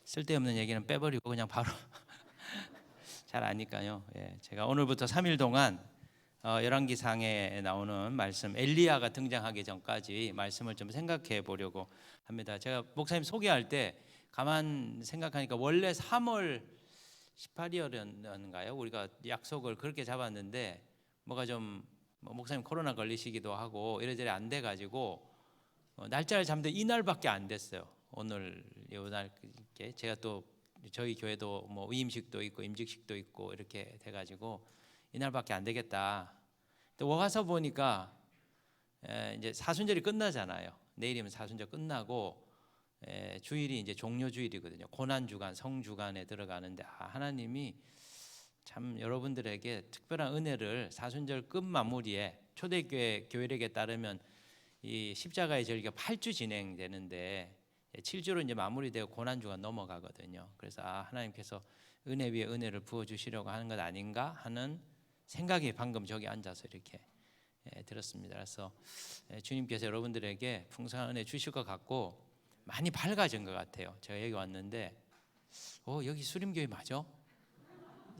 쓸데없는 얘기는 빼버리고 그냥 바로 잘 아니까요. 제가 오늘부터 3일 동안 열왕기상에 나오는 말씀 엘리야가 등장하기 전까지 말씀을 좀 생각해 보려고 합니다. 제가 목사님 소개할 때 가만 생각하니까 원래 3월 18일이었는가요? 우리가 약속을 그렇게 잡았는데 뭐가 좀 목사님 코로나 걸리시기도 하고 이래저래 안 돼가지고 날짜를 잡는데 이날밖에 안 됐어요. 오늘 요날 제가 또 저희 교회도 뭐 위임식도 있고 임직식도 있고 이렇게 돼가지고 이날밖에 안 되겠다. 또 와서 보니까 이제 사순절이 끝나잖아요. 내일이면 사순절 끝나고 주일이 이제 종료 주일이거든요. 고난 주간, 성 주간에 들어가는데 하나님이 참 여러분들에게 특별한 은혜를 사순절 끝 마무리에 초대교회 교회력에 따르면 이 십자가의 절기가 8주 진행되는데 7주로 이제 마무리되고 고난 주간 넘어가거든요. 그래서 하나님께서 은혜 위에 은혜를 부어 주시려고 하는 것 아닌가 하는 생각이 방금 저기 앉아서 이렇게 들었습니다. 그래서 주님께서 여러분들에게 풍성한 은혜 주실 것 같고 많이 밝아진 것 같아요. 제가 여기 왔는데 여기 수림교회 맞아?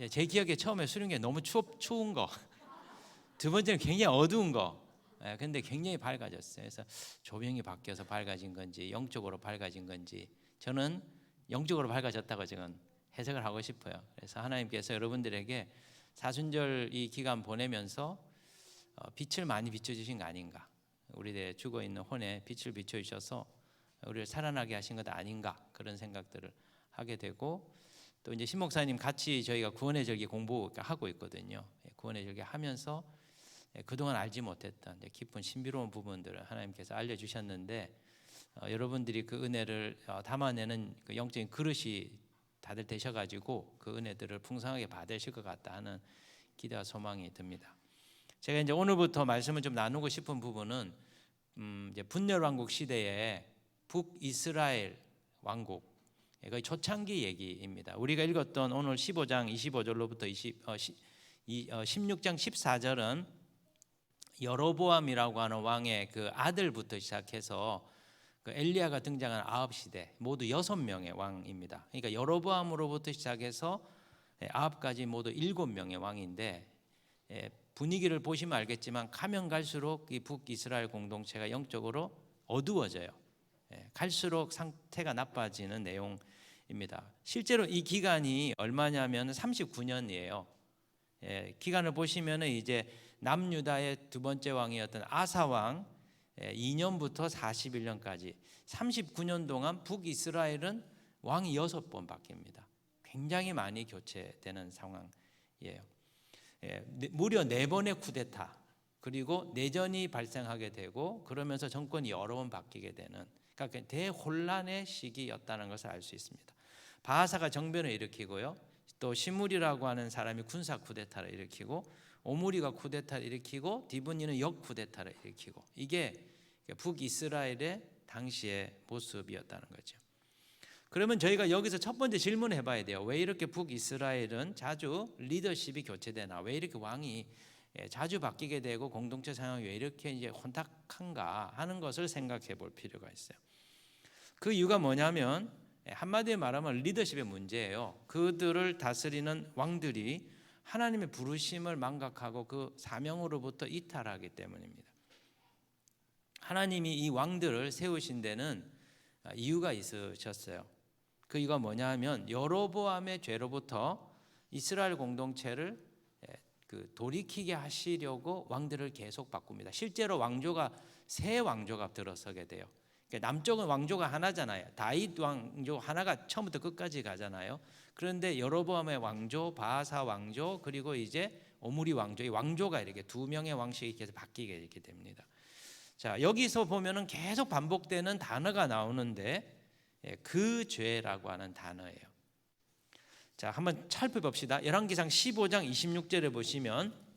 제 기억에 처음에 수림교회 너무 추운 거, 두 번째는 굉장히 어두운 거. 근데 굉장히 밝아졌어요. 그래서 조명이 바뀌어서 밝아진 건지 영적으로 밝아진 건지 저는 영적으로 밝아졌다고 지금 해석을 하고 싶어요. 그래서 하나님께서 여러분들에게 사순절 이 기간 보내면서 빛을 많이 비춰주신 거 아닌가, 우리의 죽어있는 혼에 빛을 비춰주셔서 우리를 살아나게 하신 것 아닌가, 그런 생각들을 하게 되고, 또 이제 신 목사님 같이 저희가 구원의 절기 공부하고 있거든요. 구원의 절기 하면서 그동안 알지 못했던 깊은 신비로운 부분들을 하나님께서 알려주셨는데 여러분들이 그 은혜를 담아내는 그 영적인 그릇이 다들 되셔가지고 그 은혜들을 풍성하게 받으실 것 같다 하는 기대와 소망이 듭니다. 제가 이제 오늘부터 말씀을 좀 나누고 싶은 부분은 이제 분열왕국 시대에 북이스라엘 왕국, 거의 초창기 얘기입니다. 우리가 읽었던 오늘 15장 25절로부터 16장 14절은 여로보암이라고 하는 왕의 그 아들부터 시작해서 그 엘리야가 등장한 아합 시대 모두 6명의 왕입니다. 그러니까 여로보암으로부터 시작해서 아합까지 모두 7명의 왕인데 분위기를 보시면 알겠지만 가면 갈수록 이 북이스라엘 공동체가 영적으로 어두워져요. 갈수록 상태가 나빠지는 내용입니다. 실제로 이 기간이 얼마냐면 39년이에요. 기간을 보시면 이제 남유다의 두 번째 왕이었던 아사 왕 2년부터 41년까지 39년 동안 북이스라엘은 왕이 6번 바뀝니다. 굉장히 많이 교체되는 상황이에요. 무려 4번의 쿠데타, 그리고 내전이 발생하게 되고 그러면서 정권이 여러 번 바뀌게 되는, 그러니까 대혼란의 시기였다는 것을 알 수 있습니다. 바하사가 정변을 일으키고요, 또 시므리라고 하는 사람이 군사 쿠데타를 일으키고 오므리가 쿠데타를 일으키고 디브니는 역 쿠데타를 일으키고, 이게 북이스라엘의 당시의 모습이었다는 거죠. 그러면 저희가 여기서 첫 번째 질문을 해봐야 돼요. 왜 이렇게 북이스라엘은 자주 리더십이 교체되나? 왜 이렇게 왕이 자주 바뀌게 되고 공동체 상황이 왜 이렇게 이제 혼탁한가 하는 것을 생각해 볼 필요가 있어요. 그 이유가 뭐냐면 한마디로 말하면 리더십의 문제예요. 그들을 다스리는 왕들이 하나님의 부르심을 망각하고 그 사명으로부터 이탈하기 때문입니다. 하나님이 이 왕들을 세우신 데는 이유가 있으셨어요. 그 이유가 뭐냐 하면 여로보암의 죄로부터 이스라엘 공동체를 돌이키게 하시려고 왕들을 계속 바꿉니다. 실제로 왕조가 세 왕조가 들어서게 돼요. 남쪽은 왕조가 하나잖아요. 다윗 왕조 하나가 처음부터 끝까지 가잖아요. 그런데 여로보암의 왕조, 바하사 왕조, 그리고 이제 오므리 왕조, 이 왕조가 이렇게 두 명의 왕실이 계속 바뀌게 이렇게 됩니다. 자, 여기서 보면은 계속 반복되는 단어가 나오는데 그 죄라고 하는 단어예요. 자, 한번 살펴봅시다. 열왕기상 15장 26절에 보시면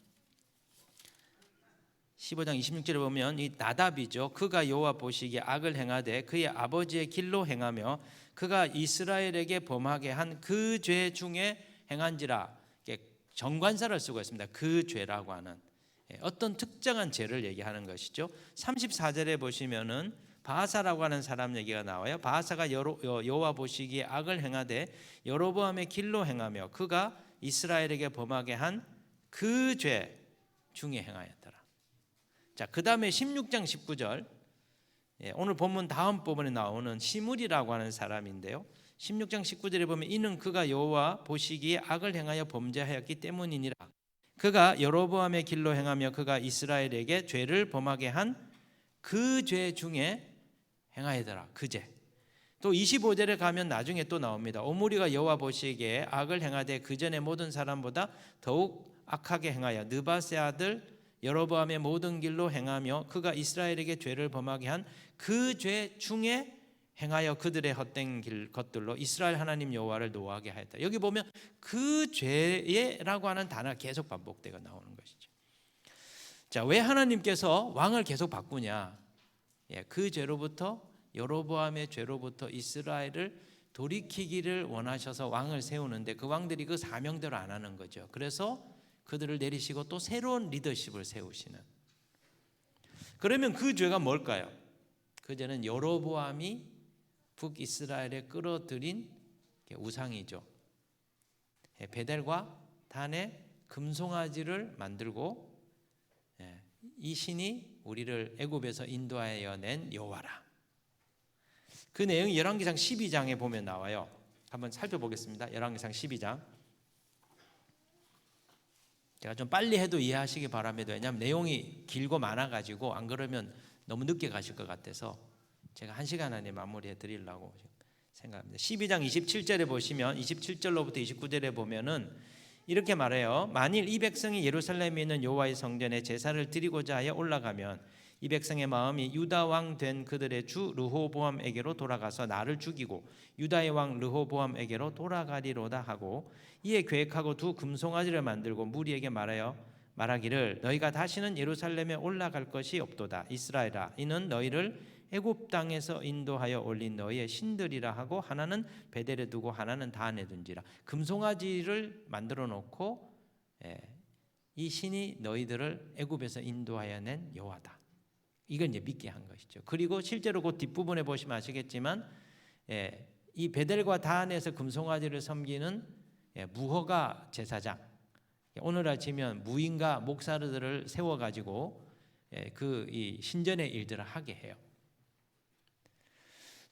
15장 26절에 보면 이 나답이죠. 그가 여호와 보시기에 악을 행하되 그의 아버지의 길로 행하며 그가 이스라엘에게 범하게 한 그 죄 중에 행한지라, 정관사를 쓰고 있습니다. 그 죄라고 하는 어떤 특정한 죄를 얘기하는 것이죠. 34절에 보시면은 바하사라고 하는 사람 얘기가 나와요. 바하사가 여호와 보시기에 악을 행하되 여로보암의 길로 행하며 그가 이스라엘에게 범하게 한 그 죄 중에 행하였더라. 자, 그 다음에 16장 19절, 오늘 본문 다음 부분에 나오는 시므리라고 하는 사람인데요. 16장 19절에 보면 이는 그가 여호와 보시기에 악을 행하여 범죄하였기 때문이니라. 그가 여로보암의 길로 행하며 그가 이스라엘에게 죄를 범하게 한 그 죄 중에 행하여더라. 그 죄. 또 25절에 가면 나중에 또 나옵니다. 오므리가 여호와 보시기에 악을 행하되 그 전에 모든 사람보다 더욱 악하게 행하여 느바세 아들 여로보암의 모든 길로 행하며 그가 이스라엘에게 죄를 범하게 한 그 죄 중에 행하여 그들의 헛된 것들로 이스라엘 하나님 여호와를 노하게 하였다. 여기 보면 그 죄라고 하는 단어가 계속 반복되어 나오는 것이죠. 자, 왜 하나님께서 왕을 계속 바꾸냐? 그 죄로부터, 여로보암의 죄로부터 이스라엘을 돌이키기를 원하셔서 왕을 세우는데 그 왕들이 그 사명대로 안 하는 거죠. 그래서 그들을 내리시고 또 새로운 리더십을 세우시는. 그러면 그 죄가 뭘까요? 그 죄는 여로보암이 북이스라엘에 끌어들인 우상이죠. 베델과 단에 금송아지를 만들고 이 신이 우리를 애굽에서 인도하여 낸 여호와라. 그 내용이 열왕기상 12장에 보면 나와요. 한번 살펴보겠습니다. 열왕기상 12장. 제가 좀 빨리 해도 이해하시기 바랍니다. 왜냐하면 내용이 길고 많아가지고 안 그러면 너무 늦게 가실 것 같아서 제가 1시간 안에 마무리해 드리려고 생각합니다. 12장 27절에 보시면 27절로부터 29절에 보면은 이렇게 말해요. 만일 이 백성이 예루살렘에 있는 여호와의 성전에 제사를 드리고자 하여 올라가면 이 백성의 마음이 유다 왕 된 그들의 주 르호보암에게로 돌아가서 나를 죽이고 유다의 왕 르호보암에게로 돌아가리로다 하고 이에 계획하고 두 금송아지를 만들고 무리에게 말하기를 너희가 다시는 예루살렘에 올라갈 것이 없도다. 이스라엘아, 이는 너희를 애굽 땅에서 인도하여 올린 너희의 신들이라 하고 하나는 베델에 두고 하나는 단에 둔지라. 금송아지를 만들어 놓고 이 신이 너희들을 애굽에서 인도하여 낸 여호와다. 이걸 이제 믿게 한 것이죠. 그리고 실제로 그 뒷부분에 보시면 아시겠지만 이 베델과 단에서 금송아지를 섬기는 무허가 제사장, 오늘날 치면 무인가 목사들을 세워가지고 그 이 신전의 일들을 하게 해요.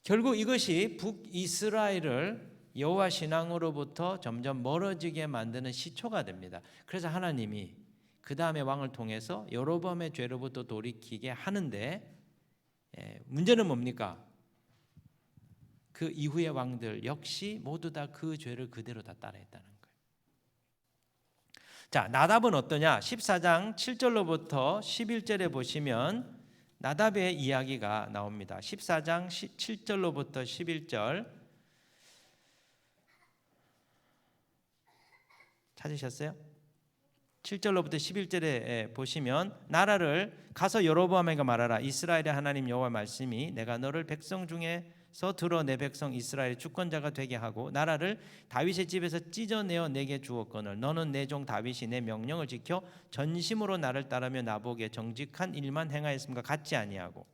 결국 이것이 북이스라엘을 여호와 신앙으로부터 점점 멀어지게 만드는 시초가 됩니다. 그래서 하나님이 그 다음에 왕을 통해서 여로보암의 죄로부터 돌이키게 하는데 문제는 뭡니까? 그 이후의 왕들 역시 모두 다 그 죄를 그대로 다 따라했다는 거예요. 자, 나답은 어떠냐? 14장 7절로부터 11절에 보시면 나답의 이야기가 나옵니다. 14장 7절로부터 11절 찾으셨어요? 7절로부터 11절에 보시면 나라를 가서 여로보암에게 말하라. 이스라엘의 하나님 여호와 말씀이 내가 너를 백성 중에서 들어 내 백성 이스라엘의 주권자가 되게 하고 나라를 다윗의 집에서 찢어내어 내게 주었거늘 너는 내 종 다윗이 내 명령을 지켜 전심으로 나를 따르며 나보기에 정직한 일만 행하였음과 같지 아니하고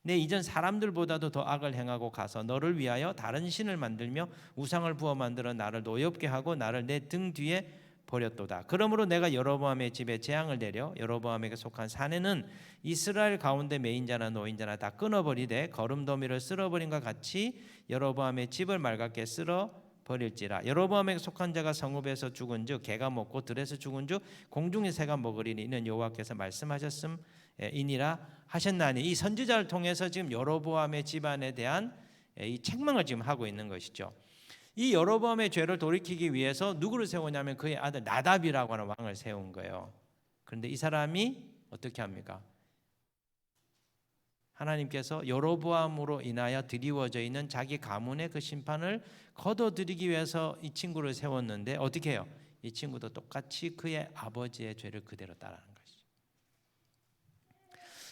내 이전 사람들보다도 더 악을 행하고 가서 너를 위하여 다른 신을 만들며 우상을 부어 만들어 나를 노엽게 하고 나를 내 등 뒤에 버렸도다. 그러므로 내가 여로보암의 집에 재앙을 내려 여로보암에게 속한 사내는 이스라엘 가운데 매인자나 노인자나 다 끊어버리되 거름더미를 쓸어버린과 같이 여로보암의 집을 맑게 쓸어버릴지라. 여로보암에게 속한 자가 성읍에서 죽은즉 개가 먹고 들에서 죽은즉 공중의 새가 먹으리니 이는 여호와께서 말씀하셨음이니라 하셨나니. 이 선지자를 통해서 지금 여로보암의 집안에 대한 이 책망을 지금 하고 있는 것이죠. 이 여로보암의 죄를 돌이키기 위해서 누구를 세우냐면 그의 아들 나답이라고 하는 왕을 세운 거예요. 그런데 이 사람이 어떻게 합니까? 하나님께서 여로보암으로 인하여 드리워져 있는 자기 가문의 그 심판을 거둬들이기 위해서 이 친구를 세웠는데 어떻게 해요? 이 친구도 똑같이 그의 아버지의 죄를 그대로 따라하는 것이죠.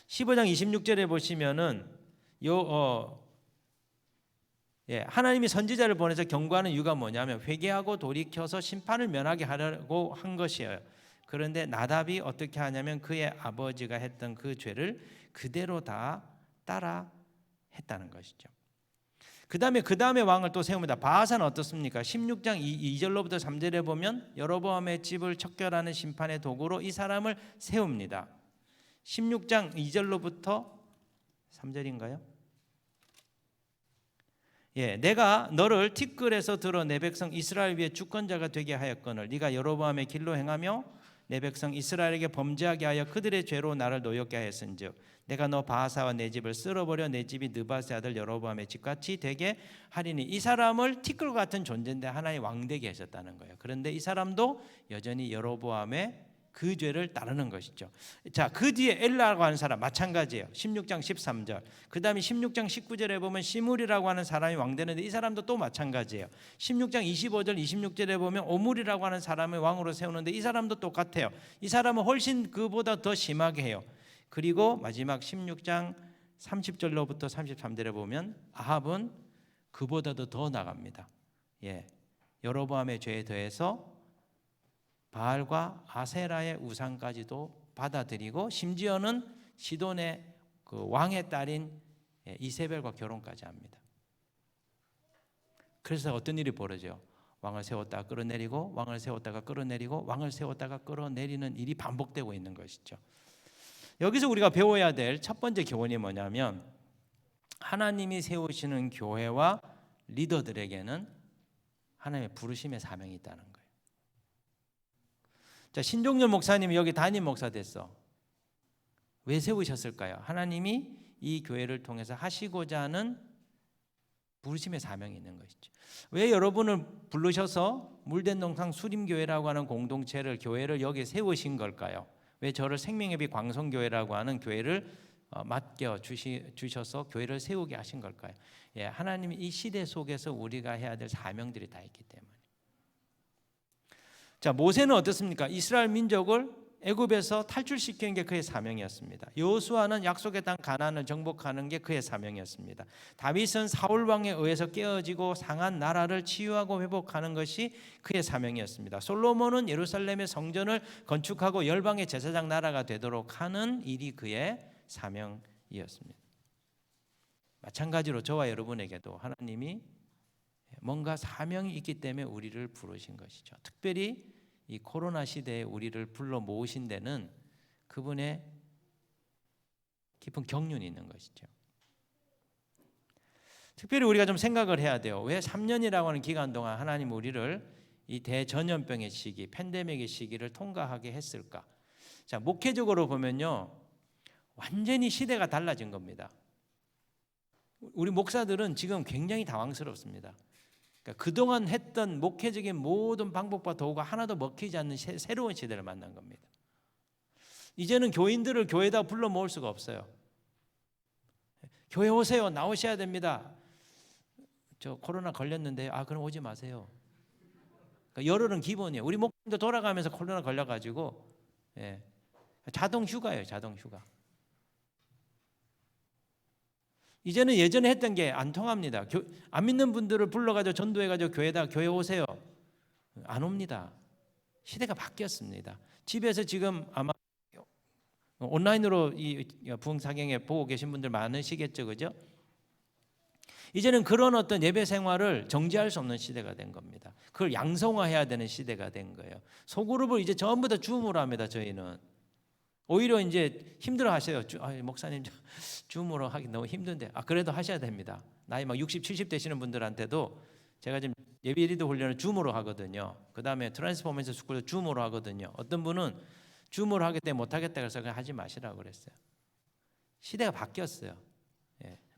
15장 26절에 보시면은 하나님이 선지자를 보내서 경고하는 이유가 뭐냐면 회개하고 돌이켜서 심판을 면하게 하려고 한 것이에요. 그런데 나답이 어떻게 하냐면 그의 아버지가 했던 그 죄를 그대로 다 따라 했다는 것이죠. 그 다음에 왕을 또 세웁니다. 바하사는 어떻습니까? 16장 2절로부터 3절에 보면 여로보암의 집을 척결하는 심판의 도구로 이 사람을 세웁니다. 16장 2절로부터 3절인가요? 내가 너를 티끌에서 들어 내 백성 이스라엘 위에 주권자가 되게 하였거늘 네가 여로보암의 길로 행하며 내 백성 이스라엘에게 범죄하게 하여 그들의 죄로 나를 노엽게 하였은즉 내가 너 바하사와 내 집을 쓸어버려 내 집이 느바스의 아들 여로보암의 집같이 되게 하리니. 이 사람을 티끌 같은 존재인데 하나의 왕 되게 하셨다는 거예요. 그런데 이 사람도 여전히 여로보암의 그 죄를 따르는 것이죠. 자, 그 뒤에 엘라라고 하는 사람 마찬가지예요. 16장 13절. 그 다음에 16장 19절에 보면 시물이라고 하는 사람이 왕 되는데 이 사람도 또 마찬가지예요. 16장 25절 26절에 보면 오물이라고 하는 사람을 왕으로 세우는데 이 사람도 똑같아요. 이 사람은 훨씬 그보다 더 심하게 해요. 그리고 마지막 16장 30절로부터 33절에 보면 아합은 그보다도 더 나갑니다. 여로보암의 죄에 더해서 바알과 아세라의 우상까지도 받아들이고 심지어는 시돈의 그 왕의 딸인 이세벨과 결혼까지 합니다. 그래서 어떤 일이 벌어져요? 왕을 세웠다가 끌어내리고 왕을 세웠다가 끌어내리고 왕을 세웠다가 끌어내리는 일이 반복되고 있는 것이죠. 여기서 우리가 배워야 될 첫 번째 교훈이 뭐냐면 하나님이 세우시는 교회와 리더들에게는 하나님의 부르심의 사명이 있다는 거예요. 자, 신종렬 목사님이 여기 담임 목사 됐어. 왜 세우셨을까요? 하나님이 이 교회를 통해서 하시고자 하는 부르심의 사명이 있는 것이죠. 왜 여러분을 부르셔서 물된 동상 수림교회라고 하는 공동체를 교회를 여기 세우신 걸까요? 왜 저를 생명예비 광성교회라고 하는 교회를 맡겨 주셔서 교회를 세우게 하신 걸까요? 하나님이 이 시대 속에서 우리가 해야 될 사명들이 다 있기 때문에. 자, 모세는 어떻습니까? 이스라엘 민족을 애굽에서 탈출시키는 게 그의 사명이었습니다. 여호수아는 약속의 땅 가나안을 정복하는 게 그의 사명이었습니다. 다윗은 사울 왕에 의해서 깨어지고 상한 나라를 치유하고 회복하는 것이 그의 사명이었습니다. 솔로몬은 예루살렘의 성전을 건축하고 열방의 제사장 나라가 되도록 하는 일이 그의 사명이었습니다. 마찬가지로 저와 여러분에게도 하나님이 뭔가 사명이 있기 때문에 우리를 부르신 것이죠. 특별히 이 코로나 시대에 우리를 불러 모으신 데는 그분의 깊은 경륜이 있는 것이죠. 특별히 우리가 좀 생각을 해야 돼요. 왜 3년이라고 하는 기간 동안 하나님 우리를 이 대전염병의 시기, 팬데믹의 시기를 통과하게 했을까? 자, 목회적으로 보면요, 완전히 시대가 달라진 겁니다. 우리 목사들은 지금 굉장히 당황스럽습니다. 그러니까 그동안 했던 목회적인 모든 방법과 도구가 하나도 먹히지 않는 새로운 시대를 만난 겁니다. 이제는 교인들을 교회에다 불러 모을 수가 없어요. 교회 오세요. 나오셔야 됩니다. 저 코로나 걸렸는데 그럼 오지 마세요. 그러니까 열흘은 기본이에요. 우리 목사님도 돌아가면서 코로나 걸려가지고 자동 휴가예요. 자동 휴가. 이제는 예전에 했던 게 안 통합니다. 안 믿는 분들을 불러가지고 전도해가지고 교회 오세요. 안 옵니다. 시대가 바뀌었습니다. 집에서 지금 아마 온라인으로 이 부흥사경에 보고 계신 분들 많으시겠죠, 그죠? 이제는 그런 어떤 예배 생활을 정지할 수 없는 시대가 된 겁니다. 그걸 양성화해야 되는 시대가 된 거예요. 소그룹을 이제 전부 다 줌으로 합니다. 저희는 오히려 이제 힘들어하셔요. 목사님 줌으로 하기 너무 힘든데 그래도 하셔야 됩니다. 나이 막 60, 70 되시는 분들한테도 제가 지금 예비 리더 훈련을 줌으로 하거든요. 그 다음에 트랜스포메이션 스쿨도 줌으로 하거든요. 어떤 분은 줌으로 하기 때문에 못하겠다 그래서 그냥 하지 마시라고 그랬어요. 시대가 바뀌었어요.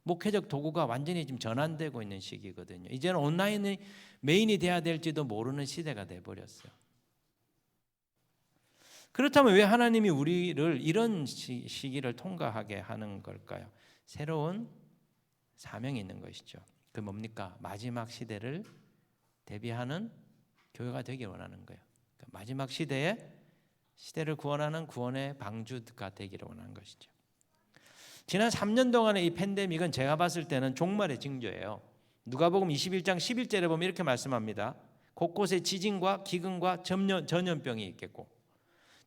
목회적 도구가 완전히 지금 전환되고 있는 시기거든요. 이제는 온라인이 메인이 돼야 될지도 모르는 시대가 돼버렸어요. 그렇다면 왜 하나님이 우리를 이런 시기를 통과하게 하는 걸까요? 새로운 사명이 있는 것이죠. 그 뭡니까? 마지막 시대를 대비하는 교회가 되길 원하는 거예요. 그러니까 마지막 시대를 구원하는 구원의 방주가 되기를 원하는 것이죠. 지난 3년 동안의 이 팬데믹은 제가 봤을 때는 종말의 징조예요. 누가복음 21장 11절에 보면 이렇게 말씀합니다. 곳곳에 지진과 기근과 전염병이 있겠고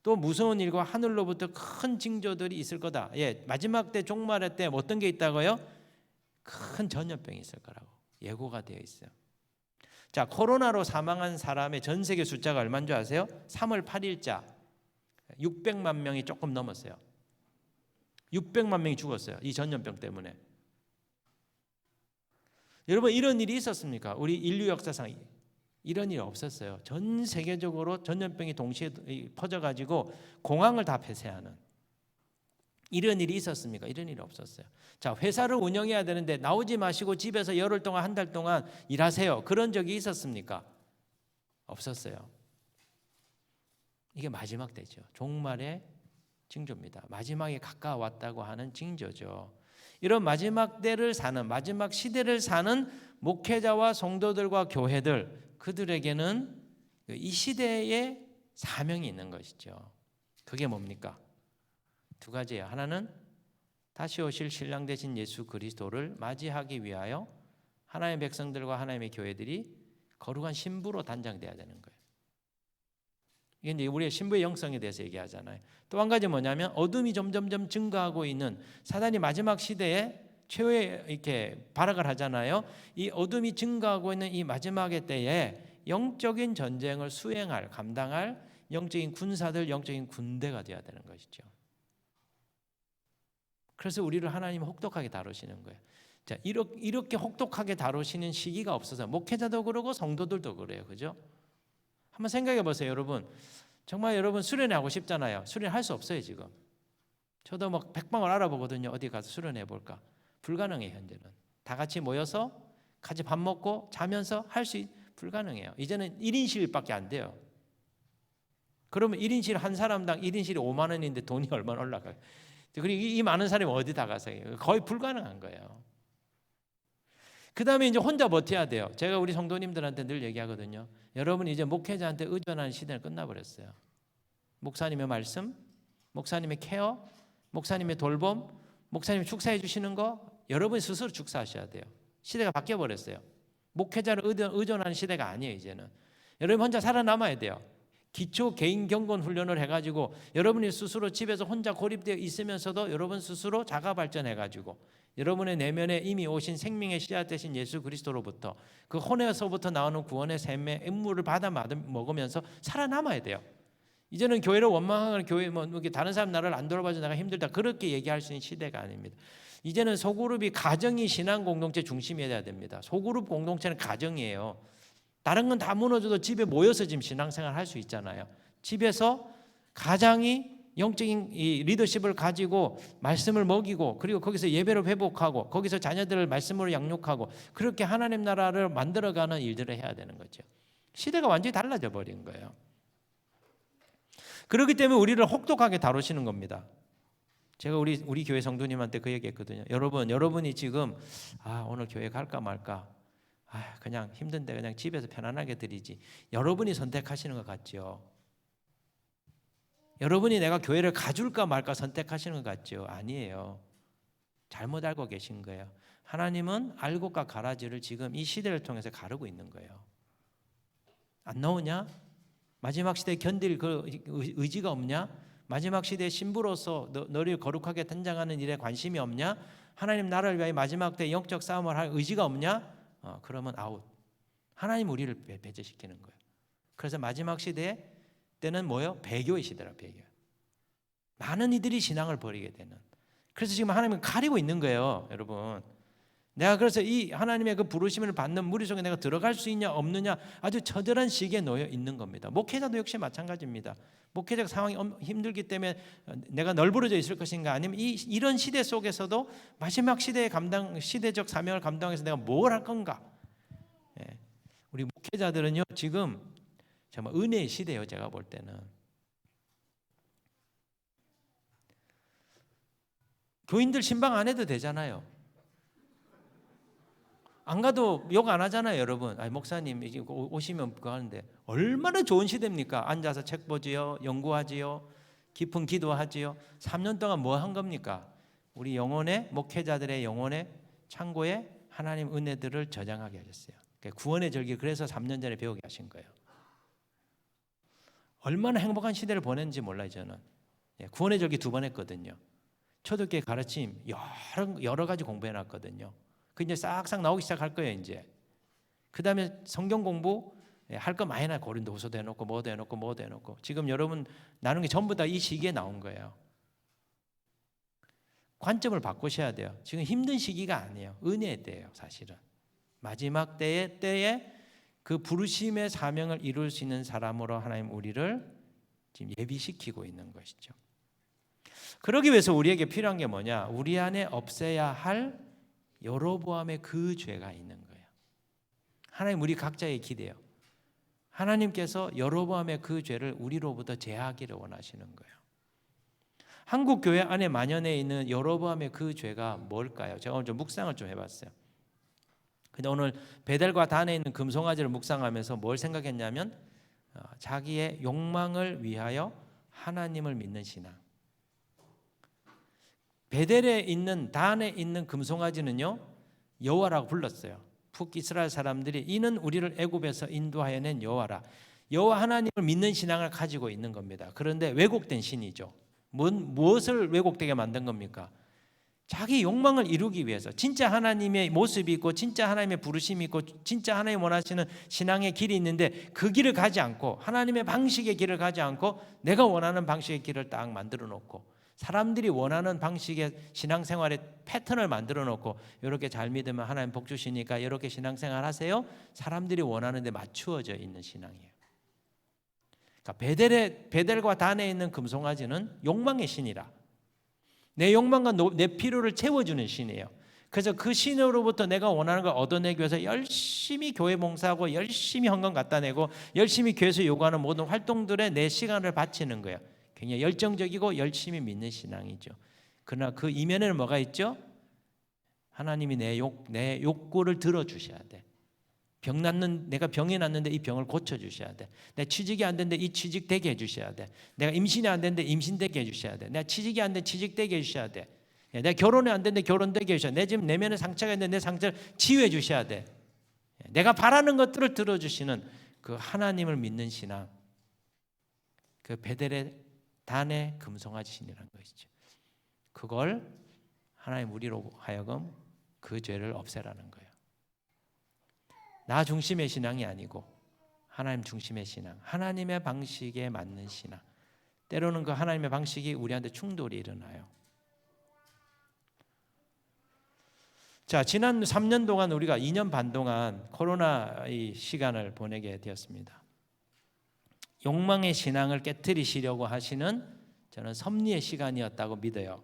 또 무서운 일과 하늘로부터 큰 징조들이 있을 거다. 마지막 때 종말의 때 어떤 게 있다고요? 큰 전염병이 있을 거라고 예고가 되어 있어요. 자, 코로나로 사망한 사람의 전 세계 숫자가 얼마인 줄 아세요? 3월 8일자 600만 명이 조금 넘었어요. 600만 명이 죽었어요. 이 전염병 때문에. 여러분, 이런 일이 있었습니까? 우리 인류 역사상 이런 일이 없었어요. 전 세계적으로 전염병이 동시에 퍼져가지고 공항을 다 폐쇄하는 이런 일이 있었습니까? 이런 일이 없었어요. 자, 회사를 운영해야 되는데 나오지 마시고 집에서 열흘 동안 한 달 동안 일하세요. 그런 적이 있었습니까? 없었어요. 이게 마지막 때죠. 종말의 징조입니다. 마지막에 가까웠다고 하는 징조죠. 이런 마지막 때를 사는, 마지막 시대를 사는 목회자와 성도들과 교회들, 그들에게는 이 시대에 사명이 있는 것이죠. 그게 뭡니까? 두 가지예요. 하나는 다시 오실 신랑 되신 예수 그리스도를 맞이하기 위하여 하나님의 백성들과 하나님의 교회들이 거룩한 신부로 단장돼야 되는 거예요. 이게 이제 우리의 신부의 영성에 대해서 얘기하잖아요. 또 한 가지 뭐냐면 어둠이 점점점 증가하고 있는 사단이 마지막 시대에 최후의 이렇게 발악을 하잖아요. 이 어둠이 증가하고 있는 이 마지막의 때에 영적인 전쟁을 수행할, 감당할 영적인 군사들, 영적인 군대가 되어야 되는 것이죠. 그래서 우리를 하나님은 혹독하게 다루시는 거예요. 자, 이렇게 혹독하게 다루시는 시기가 없어서 목회자도 그러고 성도들도 그래요. 그죠? 한번 생각해 보세요, 여러분. 정말 여러분 수련하고 싶잖아요. 수련할 수 없어요, 지금. 저도 막 백방을 알아보거든요. 어디 가서 수련해 볼까? 불가능해요, 현재는. 다 같이 모여서 같이 밥 먹고 자면서 할 수 불가능해요. 이제는 1인실밖에 안 돼요. 그러면 1인실 한 사람당 1인실이 5만 원인데 돈이 얼마나 올라가요? 그리고 이 많은 사람이 어디 다 가세요? 거의 불가능한 거예요. 그 다음에 이제 혼자 버텨야 돼요. 제가 우리 성도님들한테 늘 얘기하거든요. 여러분 이제 목회자한테 의존하는 시대는 끝나버렸어요. 목사님의 말씀, 목사님의 케어, 목사님의 돌봄, 목사님이 축사해 주시는 거 여러분 스스로 축사하셔야 돼요. 시대가 바뀌어버렸어요. 목회자를 의존하는 시대가 아니에요. 이제는 여러분 혼자 살아남아야 돼요. 기초 개인 경건 훈련을 해가지고 여러분이 스스로 집에서 혼자 고립되어 있으면서도 여러분 스스로 자가 발전해가지고 여러분의 내면에 이미 오신 생명의 씨앗 되신 예수 그리스도로부터 그 혼에서부터 나오는 구원의 샘의 음물을 받아 먹으면서 살아남아야 돼요. 이제는 교회를 원망하는 교회 뭐 다른 사람 나를 안 돌봐줘 내가 힘들다 그렇게 얘기할 수 있는 시대가 아닙니다. 이제는 소그룹이 가정이 신앙 공동체 중심이어야 됩니다. 소그룹 공동체는 가정이에요. 다른 건 다 무너져도 집에 모여서 지금 신앙생활 할 수 있잖아요. 집에서 가장이 영적인 이 리더십을 가지고 말씀을 먹이고 그리고 거기서 예배를 회복하고 거기서 자녀들을 말씀으로 양육하고 그렇게 하나님 나라를 만들어가는 일들을 해야 되는 거죠. 시대가 완전히 달라져 버린 거예요. 그렇기 때문에 우리를 혹독하게 다루시는 겁니다. 제가 우리 교회 성도님한테 그 얘기했거든요. 여러분이 지금 오늘 교회 갈까 말까 그냥 힘든데 그냥 집에서 편안하게 드리지. 여러분이 선택하시는 것 같죠? 여러분이 내가 교회를 가줄까 말까 선택하시는 것 같죠? 아니에요. 잘못 알고 계신 거예요. 하나님은 알곡과 가라지를 지금 이 시대를 통해서 가르고 있는 거예요. 안 나오냐? 마지막 시대에 견딜 그 의지가 없냐? 마지막 시대의 신부로서 너를 거룩하게 단장하는 일에 관심이 없냐? 하나님 나라를 위하여 마지막 때 영적 싸움을 할 의지가 없냐? 그러면 아웃. 하나님 우리를 배제시키는 거예요. 그래서 마지막 시대 때는 뭐예요? 배교의 시대라 배교. 많은 이들이 신앙을 버리게 되는. 그래서 지금 하나님은 가리고 있는 거예요, 여러분. 내가 그래서 이 하나님의 그 부르심을 받는 무리 속에 내가 들어갈 수 있냐 없느냐 아주 처절한 시기에 놓여 있는 겁니다. 목회자도 역시 마찬가지입니다. 목회자 상황이 힘들기 때문에 내가 널브러져 있을 것인가 아니면 이런 시대 속에서도 마지막 시대의 시대적 사명을 감당해서 내가 뭘 할 건가? 우리 목회자들은요 지금 정말 은혜의 시대예요. 제가 볼 때는 교인들 신방 안 해도 되잖아요. 안 가도 욕 안 하잖아요, 여러분. 목사님 이제 오시면 그거 하는데 얼마나 좋은 시대입니까? 앉아서 책 보지요, 연구하지요, 깊은 기도하지요. 3년 동안 뭐 한 겁니까? 우리 영혼의 목회자들의 영혼의 창고에 하나님 은혜들을 저장하게 하셨어요. 구원의 절기 그래서 3년 전에 배우게 하신 거예요. 얼마나 행복한 시대를 보냈는지 몰라요, 저는. 구원의 절기 2번 했거든요. 초대교회 가르침 여러 가지 공부해 놨거든요. 그 이제 싹싹 나오기 시작할 거예요. 이제 그 다음에 성경 공부 할 거 많이 나. 고린도후서도 해놓고 뭐도 해놓고 뭐도 해놓고 지금 여러분 나눈 게 전부 다 이 시기에 나온 거예요. 관점을 바꾸셔야 돼요. 지금 힘든 시기가 아니에요. 은혜의 때예요. 사실은 마지막 때에 그 부르심의 사명을 이룰 수 있는 사람으로 하나님 우리를 지금 예비시키고 있는 것이죠. 그러기 위해서 우리에게 필요한 게 뭐냐? 우리 안에 없애야 할 여로보암의 그 죄가 있는 거예요. 하나님 우리 각자의 기대요. 하나님께서 여로보암의 그 죄를 우리로부터 제하기를 원하시는 거예요. 한국 교회 안에 만연해 있는 여로보암의 그 죄가 뭘까요? 제가 오늘 좀 묵상을 좀 해봤어요. 근데 오늘 베델과 단에 있는 금송아지를 묵상하면서 뭘 생각했냐면 자기의 욕망을 위하여 하나님을 믿는 신앙. 베델에 있는 단에 있는 금송아지는요 여호와라고 불렀어요. 북이스라엘 사람들이 이는 우리를 애굽에서 인도하여 낸 여호와라. 여호와 하나님을 믿는 신앙을 가지고 있는 겁니다. 그런데 왜곡된 신이죠. 무엇을 왜곡되게 만든 겁니까? 자기 욕망을 이루기 위해서 진짜 하나님의 모습이 있고 진짜 하나님의 부르심이 있고 진짜 하나님 원하시는 신앙의 길이 있는데 그 길을 가지 않고 하나님의 방식의 길을 가지 않고 내가 원하는 방식의 길을 딱 만들어 놓고 사람들이 원하는 방식의 신앙생활의 패턴을 만들어 놓고 이렇게 잘 믿으면 하나님 복 주시니까 이렇게 신앙생활 하세요. 사람들이 원하는 데 맞추어져 있는 신앙이에요. 그러니까 베델과 단에 있는 금송아지는 욕망의 신이라. 내 욕망과 내 필요를 채워주는 신이에요. 그래서 그 신으로부터 내가 원하는 걸 얻어내기 위해서 열심히 교회 봉사하고 열심히 헌금 갖다 내고 열심히 교회에서 요구하는 모든 활동들에 내 시간을 바치는 거예요. 굉장히 열정적이고 열심히 믿는 신앙이죠. 그러나 그 이면에는 뭐가 있죠? 하나님이 내 욕구를 들어주셔야 돼. 내가 병이 났는데 이 병을 고쳐주셔야 돼. 내 취직이 안 되는데 이 취직 되게 해주셔야 돼. 내가 임신이 안 되는데 임신 되게 해주셔야 돼. 내가 취직이 안 되는데 취직 되게 해주셔야 돼. 내가 결혼이 안 되는데 결혼 되게 해주셔야 돼. 내 지금 내면에 상처가 있는데 내 상처를 치유해 주셔야 돼. 내가 바라는 것들을 들어주시는 그 하나님을 믿는 신앙. 그 베델의 단의 금송아지 신이라는 것이죠. 그걸 하나님 우리로 하여금 그 죄를 없애라는 거예요. 나 중심의 신앙이 아니고 하나님 중심의 신앙, 하나님의 방식에 맞는 신앙. 때로는 그 하나님의 방식이 우리한테 충돌이 일어나요. 자, 지난 3년 동안 우리가 2년 반 동안 코로나의 시간을 보내게 되었습니다. 욕망의 신앙을 깨트리시려고 하시는 저는 섭리의 시간이었다고 믿어요.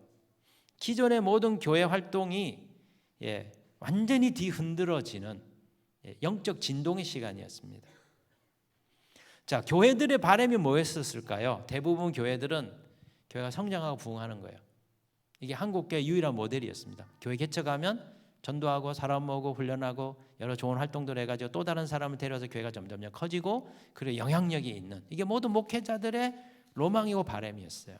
기존의 모든 교회 활동이 완전히 뒤흔들어지는 영적 진동의 시간이었습니다. 자, 교회들의 바람이 뭐였을까요? 대부분 교회들은 교회가 성장하고 부흥하는 거예요. 이게 한국교회 유일한 모델이었습니다. 교회 개척하면 전도하고 사람 모으고 훈련하고 여러 좋은 활동들 해가지고 또 다른 사람을 데려와서 교회가 점점 커지고 그리고 영향력이 있는 이게 모든 목회자들의 로망이고 바람이었어요.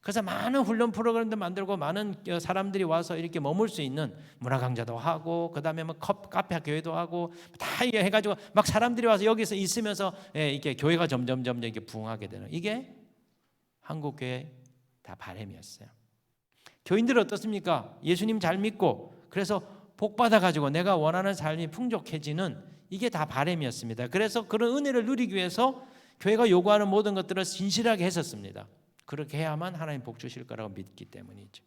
그래서 많은 훈련 프로그램도 만들고 많은 사람들이 와서 이렇게 머물 수 있는 문화 강좌도 하고 그다음에 뭐 카페 교회도 하고 다 이게 해가지고 막 사람들이 와서 여기서 있으면서 이렇게 교회가 점점 이렇게 부흥하게 되는 이게 한국 교회 다 바람이었어요. 교인들은 어떻습니까? 예수님 잘 믿고 그래서 복 받아가지고 내가 원하는 삶이 풍족해지는 이게 다 바람이었습니다. 그래서 그런 은혜를 누리기 위해서 교회가 요구하는 모든 것들을 진실하게 했었습니다. 그렇게 해야만 하나님 복 주실 거라고 믿기 때문이죠.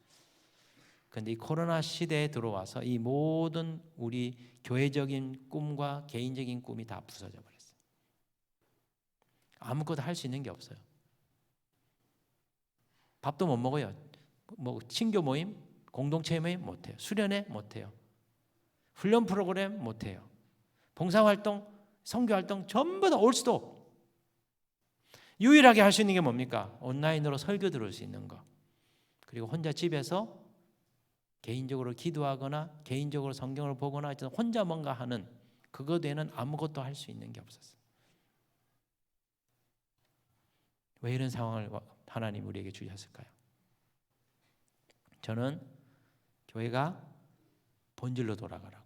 그런데 이 코로나 시대에 들어와서 이 모든 우리 교회적인 꿈과 개인적인 꿈이 다 부서져 버렸어요. 아무것도 할 수 있는 게 없어요. 밥도 못 먹어요. 뭐 친교 모임, 공동체 모임 못 해요. 수련회 못 해요. 훈련 프로그램 못 해요. 봉사 활동, 선교 활동 전부 다 올 수도 없고. 유일하게 할 수 있는 게 뭡니까? 온라인으로 설교 들을 수 있는 거. 그리고 혼자 집에서 개인적으로 기도하거나 개인적으로 성경을 보거나 혼자 뭔가 하는 그거 외에는 아무것도 할 수 있는 게 없었어요. 왜 이런 상황을 하나님 우리에게 주셨을까요? 저는 교회가 본질로 돌아가라고.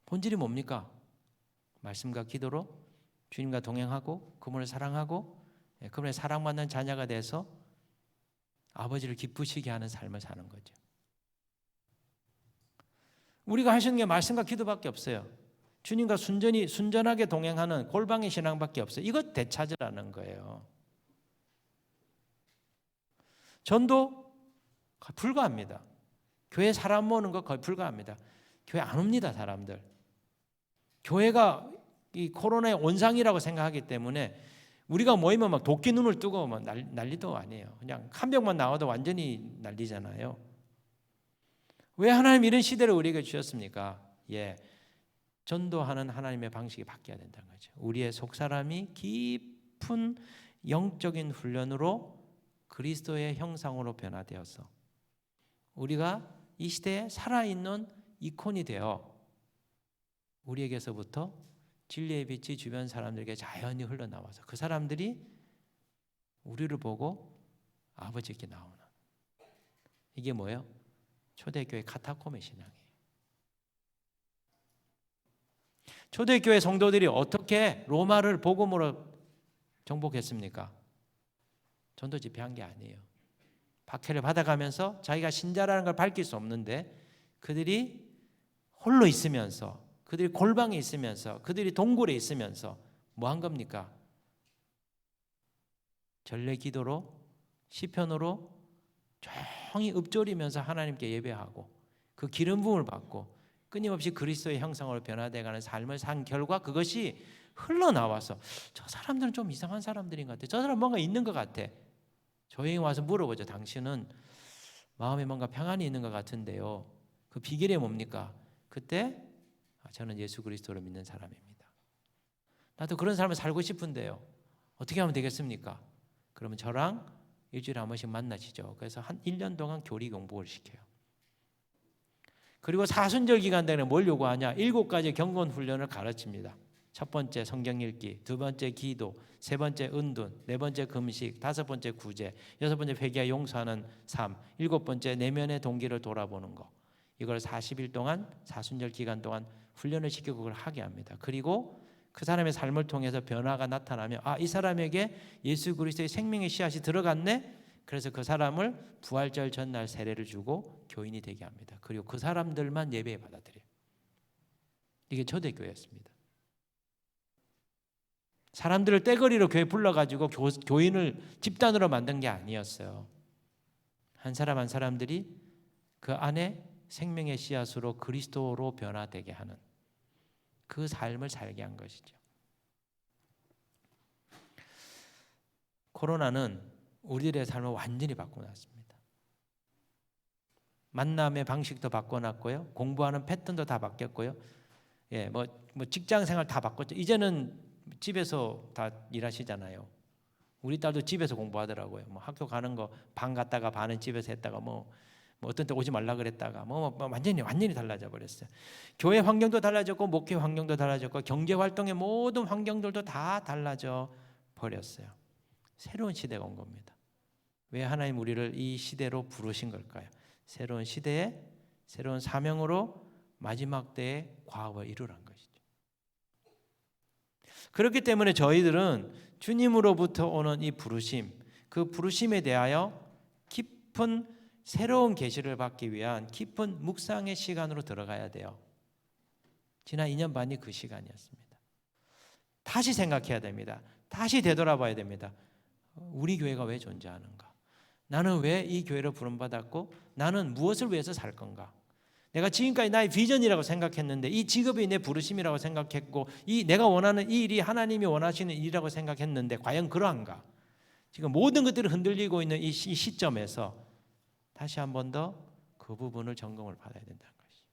본질이 뭡니까? 말씀과 기도로 주님과 동행하고 그분을 사랑하고 그분의 사랑받는 자녀가 돼서 아버지를 기쁘시게 하는 삶을 사는 거죠. 우리가 할 수 있는 게 말씀과 기도밖에 없어요. 주님과 순전하게 동행하는 골방의 신앙밖에 없어요. 이것 되찾으라는 거예요. 전도 불가합니다. 교회 사람 모으는 거 거의 불가합니다. 교회 안 옵니다, 사람들. 교회가 이 코로나의 온상이라고 생각하기 때문에 우리가 모이면 막 도끼 눈을 뜨고 막 난리도 아니에요. 그냥 한 명만 나와도 완전히 난리잖아요. 왜 하나님 이런 시대를 우리에게 주셨습니까? 전도하는 하나님의 방식이 바뀌어야 된다는 거죠. 우리의 속사람이 깊은 영적인 훈련으로 그리스도의 형상으로 변화되어서 우리가 이 시대에 살아있는 이콘이 되어 우리에게서부터 진리의 빛이 주변 사람들에게 자연히 흘러나와서 그 사람들이 우리를 보고 아버지께 나오는, 이게 뭐예요? 초대교회 카타콤의 신앙이에요. 초대교회 성도들이 어떻게 로마를 복음으로 정복했습니까? 전도 집회한 게 아니에요. 박해를 받아가면서 자기가 신자라는 걸 밝힐 수 없는데 그들이 홀로 있으면서, 그들이 골방에 있으면서, 그들이 동굴에 있으면서 뭐 한 겁니까? 전례 기도로, 시편으로 조용히 읊조리면서 하나님께 예배하고 그 기름 부음을 받고 끊임없이 그리스도의 형상으로 변화되어가는 삶을 산 결과 그것이 흘러나와서 저 사람들은 좀 이상한 사람들인 것 같아. 저 사람 뭔가 있는 것 같아. 조용히 와서 물어보죠. 당신은 마음에 뭔가 평안이 있는 것 같은데요. 그 비결이 뭡니까? 그때 저는 예수 그리스도를 믿는 사람입니다. 나도 그런 삶을 살고 싶은데요. 어떻게 하면 되겠습니까? 그러면 저랑 일주일에 한 번씩 만나시죠. 그래서 한 1년 동안 교리 공부를 시켜요. 그리고 사순절 기간 내내 뭘 요구하냐? 7가지 경건 훈련을 가르칩니다. 첫 번째 성경 읽기, 두 번째 기도, 세 번째 은둔, 네 번째 금식, 다섯 번째 구제, 여섯 번째 회개와 용서하는 삶, 일곱 번째 내면의 동기를 돌아보는 거. 이걸 40일 동안 사순절 기간 동안 훈련을 시키고 그걸 하게 합니다. 그리고 그 사람의 삶을 통해서 변화가 나타나면 이 사람에게 예수 그리스도의 생명의 씨앗이 들어갔네. 그래서 그 사람을 부활절 전날 세례를 주고 교인이 되게 합니다. 그리고 그 사람들만 예배에 받아들여요. 이게 초대교회였습니다. 사람들을 떼거리로 교회 불러가지고 교인을 집단으로 만든 게 아니었어요. 한 사람 한 사람들이 그 안에 생명의 씨앗으로 그리스도로 변화되게 하는 그 삶을 살게 한 것이죠. 코로나는 우리들의 삶을 완전히 바꿔놨습니다. 만남의 방식도 바꿔놨고요. 공부하는 패턴도 다 바뀌었고요. 뭐 직장 생활 다 바꿨죠. 이제는 집에서 다 일하시잖아요. 우리 딸도 집에서 공부하더라고요. 뭐 학교 가는 거 반 갔다가 반은 집에서 했다가 뭐 어떤 때 오지 말라 그랬다가 뭐 완전히 달라져 버렸어요. 교회 환경도 달라졌고 목회 환경도 달라졌고 경제 활동의 모든 환경들도 다 달라져 버렸어요. 새로운 시대가 온 겁니다. 왜 하나님 우리를 이 시대로 부르신 걸까요? 새로운 시대에 새로운 사명으로 마지막 때의 과업을 이루라는 것이죠. 그렇기 때문에 저희들은 주님으로부터 오는 이 부르심, 그 부르심에 대하여 깊은 새로운 계시를 받기 위한 깊은 묵상의 시간으로 들어가야 돼요. 지난 2년 반이 그 시간이었습니다. 다시 생각해야 됩니다. 다시 되돌아봐야 됩니다. 우리 교회가 왜 존재하는가? 나는 왜 이 교회를 부름받았고 나는 무엇을 위해서 살 건가? 내가 지금까지 나의 비전이라고 생각했는데 이 직업이 내 부르심이라고 생각했고 내가 원하는 이 일이 하나님이 원하시는 일이라고 생각했는데 과연 그러한가? 지금 모든 것들이 흔들리고 있는 이 시점에서 다시 한 번 더 그 부분을 점검을 받아야 된다는 것이죠.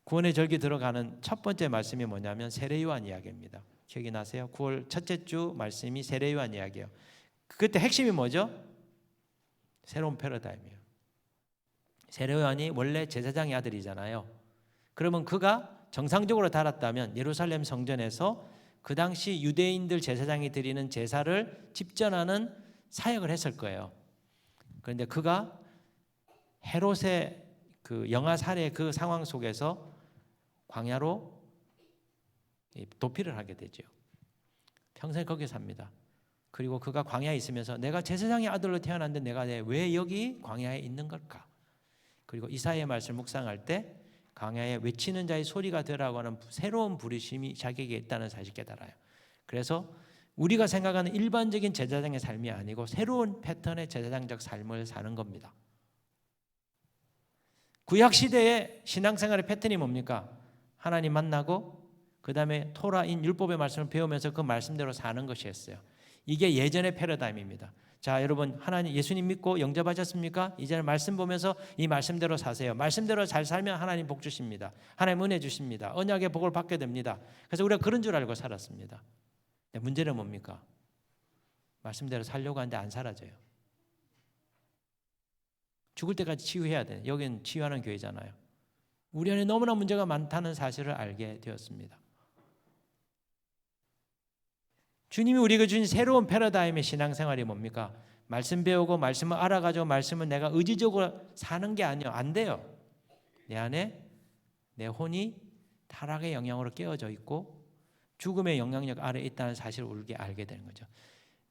구원의 절기 들어가는 첫 번째 말씀이 뭐냐면 세례요한 이야기입니다. 기억이 나세요? 9월 첫째 주 말씀이 세례요한 이야기예요. 그때 핵심이 뭐죠? 새로운 패러다임이에요. 세례요한이 원래 제사장의 아들이잖아요. 그러면 그가 정상적으로 달았다면 예루살렘 성전에서 그 당시 유대인들 제사장이 드리는 제사를 집전하는 사역을 했을 거예요. 그런데 그가 헤롯의 그 영아 살해 그 상황 속에서 광야로 도피를 하게 되죠. 평생 거기 삽니다. 그리고 그가 광야에 있으면서 내가 제사장의 아들로 태어났는데 내가 왜 여기 광야에 있는 걸까? 그리고 이사야의 말씀을 묵상할 때 광야에 외치는 자의 소리가 되라고 하는 새로운 부르심이 자기에게 있다는 사실을 깨달아요. 그래서 우리가 생각하는 일반적인 제사장의 삶이 아니고 새로운 패턴의 제사장적 삶을 사는 겁니다. 구약시대의 신앙생활의 패턴이 뭡니까? 하나님 만나고 그 다음에 토라인 율법의 말씀을 배우면서 그 말씀대로 사는 것이었어요. 이게 예전의 패러다임입니다. 자, 여러분 하나님 예수님 믿고 영접하셨습니까? 이제는 말씀 보면서 이 말씀대로 사세요. 말씀대로 잘 살면 하나님 복 주십니다. 하나님 은혜 주십니다. 언약의 복을 받게 됩니다. 그래서 우리가 그런 줄 알고 살았습니다. 근데 문제는 뭡니까? 말씀대로 살려고 하는데 안 사라져요. 죽을 때까지 치유해야 돼. 여기는 치유하는 교회잖아요. 우리 안에 너무나 문제가 많다는 사실을 알게 되었습니다. 주님이 우리에게 주신 새로운 패러다임의 신앙생활이 뭡니까? 말씀 배우고 말씀을 알아가지고 말씀을 내가 의지적으로 사는 게 아니에요. 안 돼요. 내 안에 내 혼이 타락의 영향으로 깨어져 있고 죽음의 영향력 아래 있다는 사실을 우리가 알게 되는 거죠.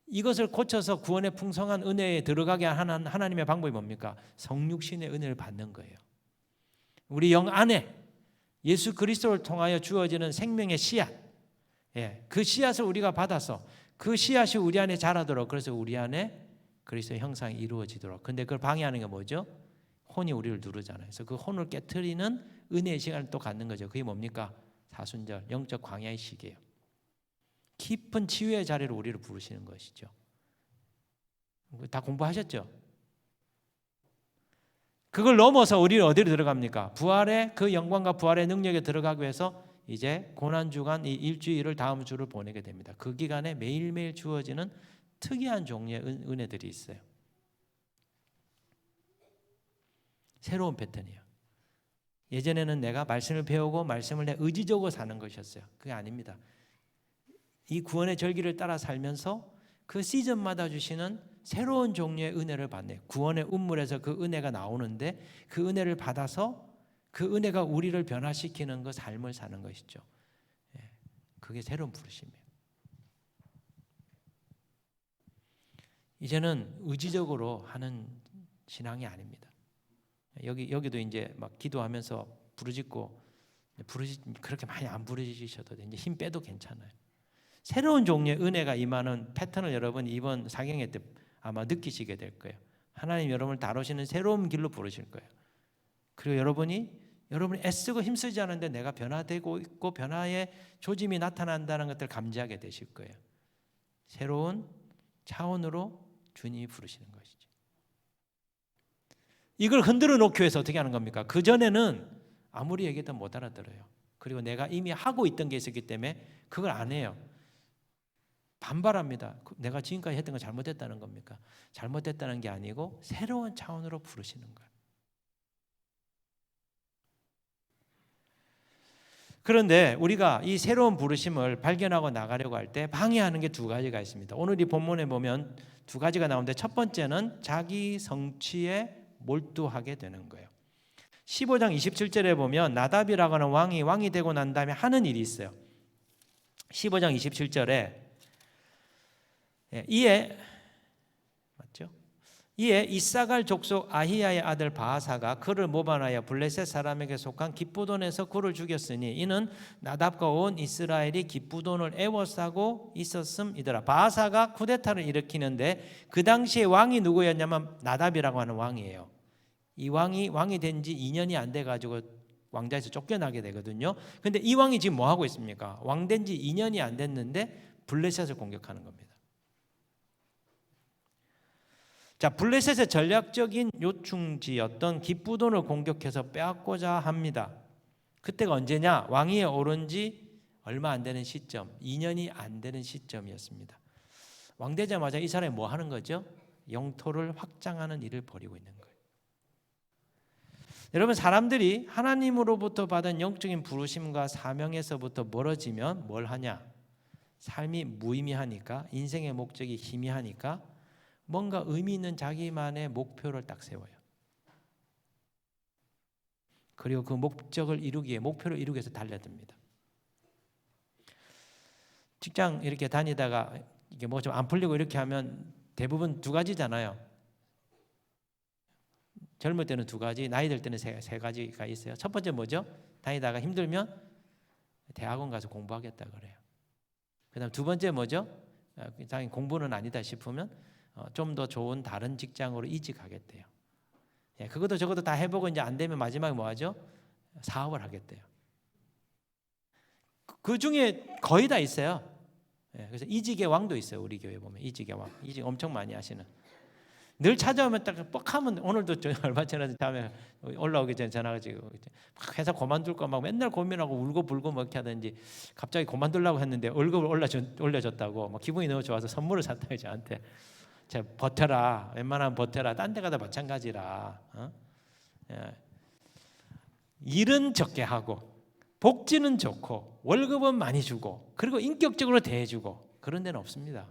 이것을 고쳐서 구원의 풍성한 은혜에 들어가게 하는 하나님의 방법이 뭡니까? 성육신의 은혜를 받는 거예요. 우리 영 안에 예수 그리스도를 통하여 주어지는 생명의 씨앗, 그 씨앗을 우리가 받아서 그 씨앗이 우리 안에 자라도록, 그래서 우리 안에 그리스도의 형상이 이루어지도록. 근데 그걸 방해하는 게 뭐죠? 혼이 우리를 누르잖아요. 그래서 그 혼을 깨트리는 은혜의 시간을 또 갖는 거죠. 그게 뭡니까? 사순절, 영적 광야의 시기예요. 깊은 치유의 자리로 우리를 부르시는 것이죠. 다 공부하셨죠? 그걸 넘어서 우리는 어디로 들어갑니까? 부활의 그 영광과 부활의 능력에 들어가기 위해서 이제 고난주간 이 일주일을 다음 주를 보내게 됩니다. 그 기간에 매일매일 주어지는 특이한 종류의 은혜들이 있어요. 새로운 패턴이에요. 예전에는 내가 말씀을 배우고 말씀을 내 의지적으로 사는 것이었어요. 그게 아닙니다. 이 구원의 절기를 따라 살면서 그 시즌마다 주시는 새로운 종류의 은혜를 받네요. 구원의 운물에서 그 은혜가 나오는데 그 은혜를 받아서 그 은혜가 우리를 변화시키는 그 삶을 사는 것이죠. 그게 새로운 부르심이에요. 이제는 의지적으로 하는 신앙이 아닙니다. 여기도 이제 막 기도하면서 부르짖고 그렇게 많이 안 부르짖으셔도 돼. 이제 힘 빼도 괜찮아요. 새로운 종류의 은혜가 임하는 패턴을 여러분 이번 사경회 때 아마 느끼시게 될 거예요. 하나님 여러분을 다루시는 새로운 길로 부르실 거예요. 그리고 여러분이 애쓰고 힘쓰지 않은데 내가 변화되고 있고 변화의 조짐이 나타난다는 것들을 감지하게 되실 거예요. 새로운 차원으로 주님이 부르시는 것이죠. 이걸 흔들어 놓기 위해서 어떻게 하는 겁니까? 그전에는 아무리 얘기해도 못 알아들어요. 그리고 내가 이미 하고 있던 게 있었기 때문에 그걸 안 해요. 반발합니다. 내가 지금까지 했던 거 잘못했다는 겁니까? 잘못했다는 게 아니고 새로운 차원으로 부르시는 거예요. 그런데 우리가 이 새로운 부르심을 발견하고 나가려고 할 때 방해하는 게 두 가지가 있습니다. 오늘 이 본문에 보면 두 가지가 나오는데 첫 번째는 자기 성취에 몰두하게 되는 거예요. 15장 27절에 보면 나답이라고 하는 왕이 되고 난 다음에 하는 일이 있어요. 15장 27절에 이에 이사갈 족속 아히야의 아들 바아사가 그를 모반하여 블레셋 사람에게 속한 기쁘돈에서 그를 죽였으니 이는 나답과 온 이스라엘이 기쁘돈을 애워싸고 있었음이더라. 바아사가 쿠데타를 일으키는데 그 당시에 왕이 누구였냐면 나답이라고 하는 왕이에요. 이 왕이 된 지 2년이 안 돼가지고 왕자에서 쫓겨나게 되거든요. 근데 이 왕이 지금 뭐 하고 있습니까? 왕 된 지 2년이 안 됐는데 블레셋을 공격하는 겁니다. 자, 블레셋의 전략적인 요충지였던 기쁘돈을 공격해서 빼앗고자 합니다. 그때가 언제냐? 왕위에 오른 지 얼마 안 되는 시점, 2년이 안 되는 시점이었습니다. 왕 되자마자 이 사람이 뭐 하는 거죠? 영토를 확장하는 일을 벌이고 있는 거예요. 여러분, 사람들이 하나님으로부터 받은 영적인 부르심과 사명에서부터 멀어지면 뭘 하냐? 삶이 무의미하니까, 인생의 목적이 희미하니까 뭔가 의미 있는 자기만의 목표를 딱 세워요. 그리고 그 목표를 이루기 위해서 달려듭니다. 직장 이렇게 다니다가 이게 뭐 좀 안 풀리고 이렇게 하면 대부분 두 가지잖아요. 젊을 때는 두 가지, 나이 들 때는 세 가지가 있어요. 첫 번째 뭐죠? 다니다가 힘들면 대학원 가서 공부하겠다 그래요. 그다음 두 번째 뭐죠? 당연히 공부는 아니다 싶으면 좀 더 좋은 다른 직장으로 이직하겠대요. 예, 그것도 저것도 다 해보고 이제 안 되면 마지막에 뭐 하죠? 사업을 하겠대요. 그 중에 거의 다 있어요. 예, 그래서 이직의 왕도 있어요. 우리 교회 보면 이직의 왕, 이직 엄청 많이 하시는. 늘 찾아오면 딱 뻑하면 오늘도 얼마 전에 다음에 올라오기 전에 전화가지고 막 회사 그만둘 거 막 맨날 고민하고 울고 불고 뭐 이렇게 하든지 갑자기 그만두려고 했는데 월급을 올려줬다고 막 기분이 너무 좋아서 선물을 샀다고 저한테. 제가 버텨라, 웬만하면 버텨라, 딴 데 가다 마찬가지라. 예. 일은 적게 하고 복지는 좋고 월급은 많이 주고 그리고 인격적으로 대해주고 그런 데는 없습니다.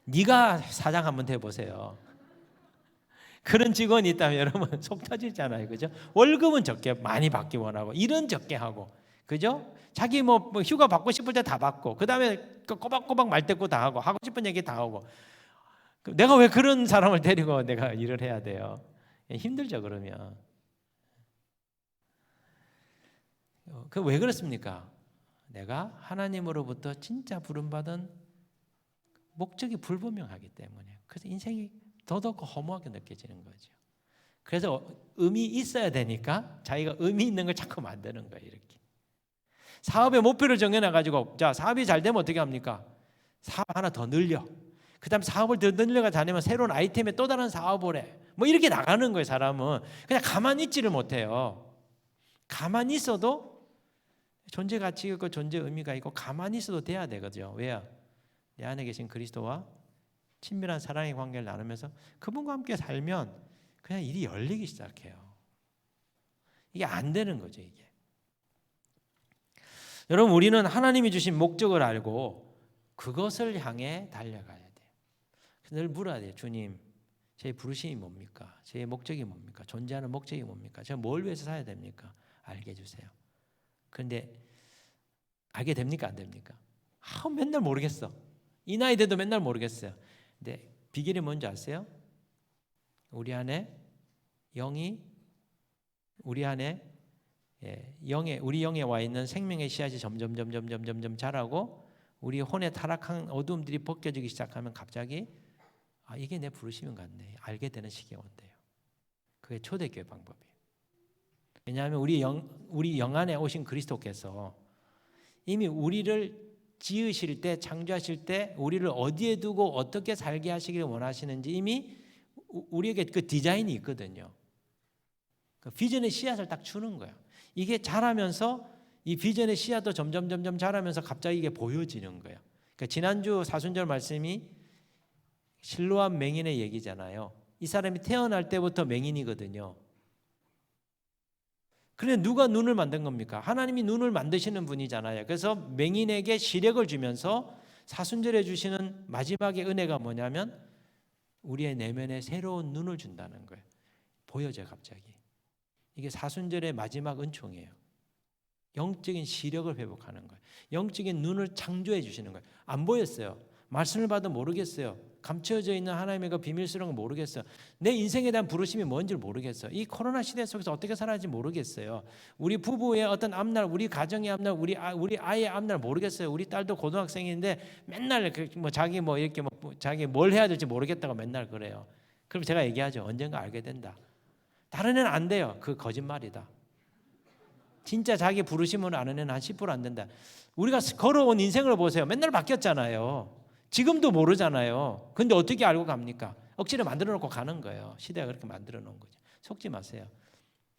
네가 사장 한번 돼보세요. 그런 직원이 있다면 여러분 속 터지잖아요, 그죠? 월급은 적게 많이 받기 원하고 일은 적게 하고, 그죠? 자기 뭐 휴가 받고 싶을 때 다 받고, 그 다음에 꼬박꼬박 말대꾸 다 하고 싶은 얘기 다 하고. 내가 왜 그런 사람을 데리고 내가 일을 해야 돼요? 힘들죠 그러면. 그 왜 그렇습니까? 내가 하나님으로부터 진짜 부름받은 목적이 불분명하기 때문에. 그래서 인생이 더더욱 허무하게 느껴지는 거죠. 그래서 의미 있어야 되니까 자기가 의미 있는 걸 자꾸 만드는 거예요. 이렇게 사업의 목표를 정해놔가지고, 자, 사업이 잘 되면 어떻게 합니까? 사업 하나 더 늘려. 그 다음 사업을 더 늘려가 다니면 새로운 아이템에 또 다른 사업을 해. 뭐 이렇게 나가는 거예요. 사람은 그냥 가만히 있지를 못해요. 가만히 있어도 존재 가치가 있고 존재 의미가 있고 가만히 있어도 돼야 되거든요. 왜요? 내 안에 계신 그리스도와 친밀한 사랑의 관계를 나누면서 그분과 함께 살면 그냥 일이 열리기 시작해요. 이게 안 되는 거죠. 이게. 여러분, 우리는 하나님이 주신 목적을 알고 그것을 향해 달려가야 돼요. 늘 물어야 돼요. 주님, 제 부르심이 뭡니까? 제 목적이 뭡니까? 존재하는 목적이 뭡니까? 제가 뭘 위해서 살아야 됩니까? 알게 해주세요. 그런데 알게 됩니까? 안 됩니까? 맨날 모르겠어. 이 나이 돼도 맨날 모르겠어요. 근데 비결이 뭔지 아세요? 우리 안에 영이 우리 안에 우리 영에 와 있는 생명의 씨앗이 점점 자라고 우리 혼의 타락한 어두움들이 벗겨지기 시작하면 갑자기 이게 내 부르심인 것 같네. 알게 되는 시기가 온대요. 그게 초대교회 방법이에요. 왜냐하면 우리 영 안에 오신 그리스도께서 이미 우리를 지으실 때, 창조하실 때 우리를 어디에 두고 어떻게 살게 하시기를 원하시는지 이미 우리에게 그 디자인이 있거든요. 그 비전의 씨앗을 딱 주는 거예요. 이게 자라면서 이 비전의 씨앗도 점점 자라면서 갑자기 이게 보여지는 거예요. 그러니까 지난주 사순절 말씀이 실로암 맹인의 얘기잖아요. 이 사람이 태어날 때부터 맹인이거든요. 그런데 누가 눈을 만든 겁니까? 하나님이 눈을 만드시는 분이잖아요. 그래서 맹인에게 시력을 주면서 사순절에 주시는 마지막의 은혜가 뭐냐면 우리의 내면에 새로운 눈을 준다는 거예요. 보여져요 갑자기. 이게 사순절의 마지막 은총이에요. 영적인 시력을 회복하는 거예요. 영적인 눈을 창조해 주시는 거예요. 안 보였어요. 말씀을 봐도 모르겠어요. 감춰져 있는 하나님의 그 비밀스러운 거 모르겠어요. 내 인생에 대한 부르심이 뭔지를 모르겠어요. 이 코로나 시대 속에서 어떻게 살아야지 모르겠어요. 우리 부부의 어떤 앞날, 우리 가정의 앞날, 우리 아이의 앞날 모르겠어요. 우리 딸도 고등학생인데 맨날 자기 자기 뭘 해야 될지 모르겠다고 맨날 그래요. 그럼 제가 얘기하죠. 언젠가 알게 된다. 다른 애는 안 돼요. 그 거짓말이다. 진짜 자기 부르심을 아는 애는 한 10% 안 된다. 우리가 걸어온 인생을 보세요. 맨날 바뀌었잖아요. 지금도 모르잖아요. 근데 어떻게 알고 갑니까? 억지로 만들어 놓고 가는 거예요. 시대가 그렇게 만들어 놓은 거죠. 속지 마세요.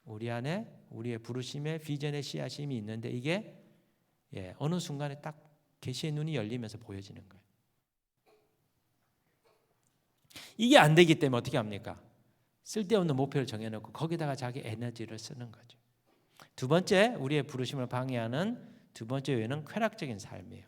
우리 안에 우리의 부르심의 비전의 씨앗이 있는데 이게 어느 순간에 딱 계시의 눈이 열리면서 보여지는 거예요. 이게 안 되기 때문에 어떻게 합니까? 쓸데없는 목표를 정해놓고 거기다가 자기 에너지를 쓰는 거죠. 두 번째, 우리의 부르심을 방해하는 두 번째 요인은 쾌락적인 삶이에요.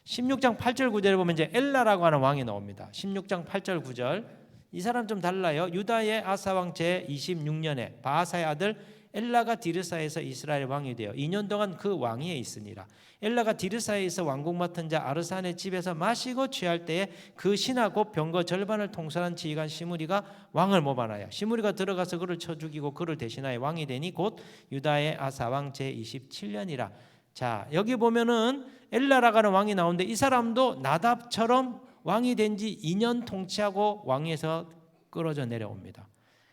16장 8절 9절에 보면 이제 엘라라고 하는 왕이 나옵니다. 16장 8절 9절. 이 사람 좀 달라요. 유다의 아사 왕 제26년에 바하사의 아들 엘라가 디르사에서 이스라엘 왕이 되어 2년 동안 그 왕위에 있으니라. 엘라가 디르사에서 왕국 맡은 자 아르산의 집에서 마시고 취할 때에 그 신하 곧 병거 절반을 통솔한 지휘관 시므리가 왕을 모반하여 시므리가 들어가서 그를 쳐 죽이고 그를 대신하여 왕이 되니 곧 유다의 아사 왕 제27년이라. 자, 여기 보면은 엘라라가는 왕이 나오는데 이 사람도 나답처럼 왕이 된 지 2년 통치하고 왕위에서 끌어져 내려옵니다.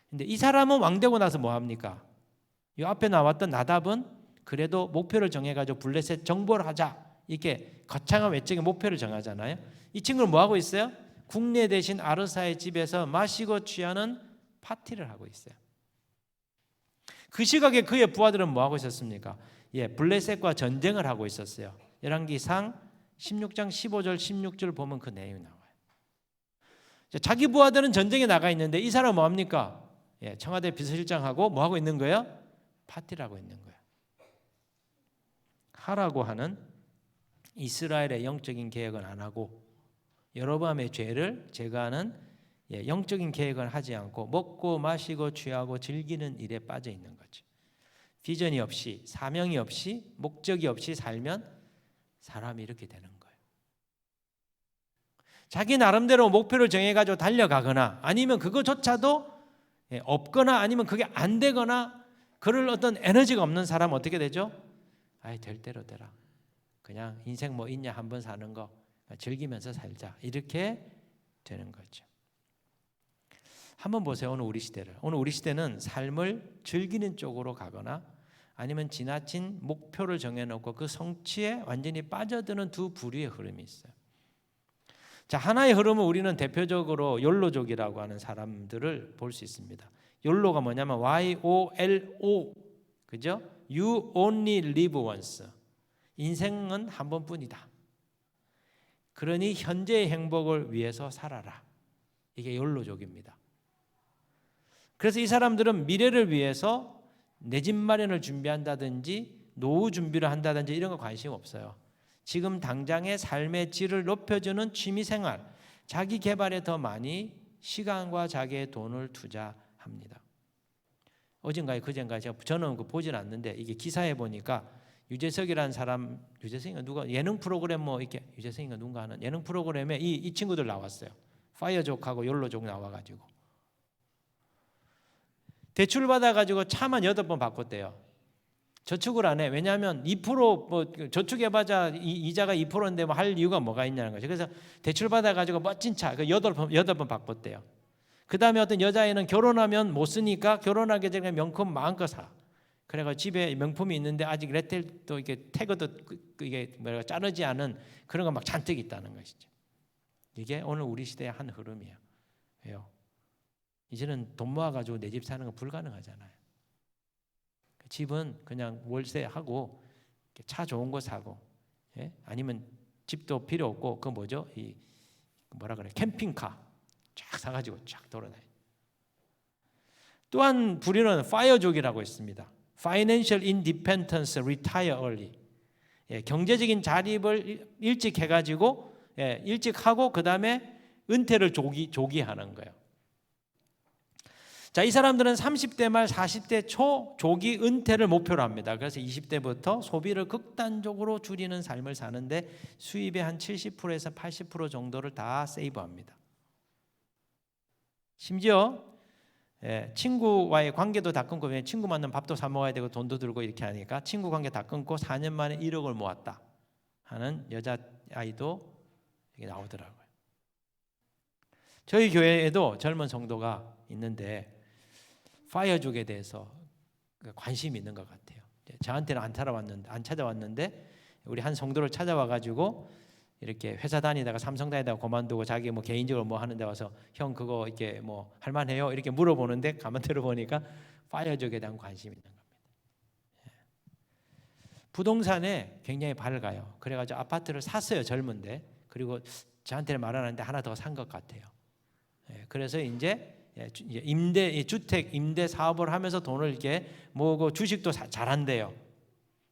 근데 이 사람은 왕 되고 나서 뭐 합니까? 이 앞에 나왔던 나답은 그래도 목표를 정해가지고 블레셋 정벌을 하자 이렇게 거창한 외적인 목표를 정하잖아요. 이 친구는 뭐 하고 있어요? 국내 대신 아르사의 집에서 마시고 취하는 파티를 하고 있어요. 그 시각에 그의 부하들은 뭐 하고 있었습니까? 블레셋과 전쟁을 하고 있었어요. 열왕기상 16장 15절 16절 보면 그 내용이 나와요. 자기 부하들은 전쟁에 나가 있는데 이 사람은 뭐 합니까? 청와대 비서실장하고 뭐 하고 있는 거예요? 파티를 하고 있는 거예요. 하라고 하는 이스라엘의 영적인 계획은 안 하고 여로보암의 죄를 제거하는 영적인 계획을 하지 않고 먹고 마시고 취하고 즐기는 일에 빠져 있는 거죠. 비전이 없이 사명이 없이 목적이 없이 살면 사람이 이렇게 되는 거예요. 자기 나름대로 목표를 정해가지고 달려가거나 아니면 그거조차도 없거나 아니면 그게 안 되거나 그럴 어떤 에너지가 없는 사람은 어떻게 되죠? 아이 될 대로 되라. 그냥 인생 뭐 있냐 한 번 사는 거 즐기면서 살자 이렇게 되는 거죠. 한번 보세요. 오늘 우리 시대를. 오늘 우리 시대는 삶을 즐기는 쪽으로 가거나 아니면 지나친 목표를 정해놓고 그 성취에 완전히 빠져드는 두 부류의 흐름이 있어요. 자, 하나의 흐름은 우리는 대표적으로 욜로족이라고 하는 사람들을 볼 수 있습니다. 욜로가 뭐냐면 YOLO, 그죠? You only live once. 인생은 한 번뿐이다. 그러니 현재의 행복을 위해서 살아라. 이게 욜로족입니다. 그래서 이 사람들은 미래를 위해서 내 집 마련을 준비한다든지 노후 준비를 한다든지 이런 거 관심 없어요. 지금 당장의 삶의 질을 높여주는 취미생활, 자기 개발에 더 많이 시간과 자기의 돈을 투자합니다. 어젠가에 그젠가에 저는 보진 않는데 이게 기사에 보니까 유재석이라는 사람, 유재석인가 누가 예능 프로그램 뭐 이렇게 유재석인가 누군가 하는 예능 프로그램에 이 친구들 나왔어요. 파이어족하고 욜로족 나와가지고 대출 받아가지고 차만 8번 바꿨대요. 저축을 안 해. 왜냐하면 2% 뭐 저축해봐자 이자가 2%인데 뭐 할 이유가 뭐가 있냐는 거죠. 그래서 대출 받아가지고 멋진 차 8번 바꿨대요. 그 다음에 어떤 여자애는 결혼하면 못 쓰니까 결혼하기 전에 명품 마음껏 사. 그래가 집에 명품이 있는데 아직 레텔도 이게 태그도 이게 뭐랄까 자르지 않은 그런 거 막 잔뜩 있다는 것이죠. 이게 오늘 우리 시대의 한 흐름이에요. 왜요? 이제는 돈 모아가지고 내 집 사는 건 불가능하잖아요. 집은 그냥 월세하고 차 좋은 거 사고, 아니면 집도 필요 없고 그 뭐죠? 이 뭐라 그래? 캠핑카 쫙 사가지고 쫙 돌아다니. 또한 부류는 파이어족이라고 있습니다. Financial Independence Retire Early. 경제적인 자립을 일찍 해가지고 일찍 하고 그 다음에 은퇴를 조기하는 거예요. 자, 이 사람들은 30대 말 40대 초 조기 은퇴를 목표로 합니다. 그래서 20대부터 소비를 극단적으로 줄이는 삶을 사는데 수입의 한 70%에서 80% 정도를 다 세이브합니다. 심지어 친구와의 관계도 다 끊고, 친구 만나면 밥도 사 먹어야 되고 돈도 들고 이렇게 하니까 친구 관계 다 끊고 4년 만에 1억을 모았다 하는 여자아이도 여기 나오더라고요. 저희 교회에도 젊은 성도가 있는데 파이어족에 대해서 관심이 있는 것 같아요. 저한테는 안 찾아왔는데 우리 한 성도를 찾아와가지고 이렇게 회사 다니다가 삼성 다니다가 그만두고 자기 뭐 개인적으로 뭐 하는데 와서 형 그거 이렇게 뭐 할만해요? 이렇게 물어보는데 가만 들어보니까 파이어족에 대한 관심이 있는 겁니다. 부동산에 굉장히 밝아요. 그래가지고 아파트를 샀어요, 젊은데. 그리고 저한테는 말 안 하는데 하나 더 산 것 같아요. 그래서 이제 주택 임대 사업을 하면서 돈을 이렇게 모으고 주식도 잘한대요.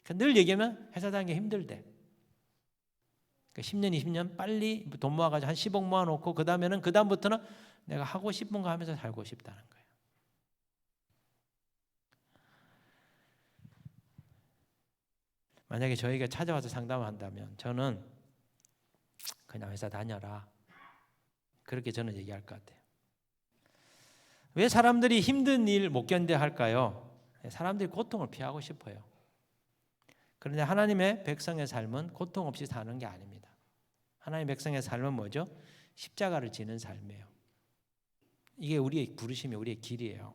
늘 얘기하면 회사 다니기 힘들대. 10년, 20년 빨리 돈 모아가지고 한 10억 모아놓고 그 다음부터는 내가 하고 싶은 거 하면서 살고 싶다는 거예요. 만약에 저에게 찾아와서 상담을 한다면 저는 그냥 회사 다녀라. 그렇게 저는 얘기할 것 같아요. 왜 사람들이 힘든 일 못 견뎌 할까요? 사람들이 고통을 피하고 싶어요. 그런데 하나님의 백성의 삶은 고통 없이 사는 게 아닙니다. 하나님의 백성의 삶은 뭐죠? 십자가를 지는 삶이에요. 이게 우리의 부르심이 우리의 길이에요.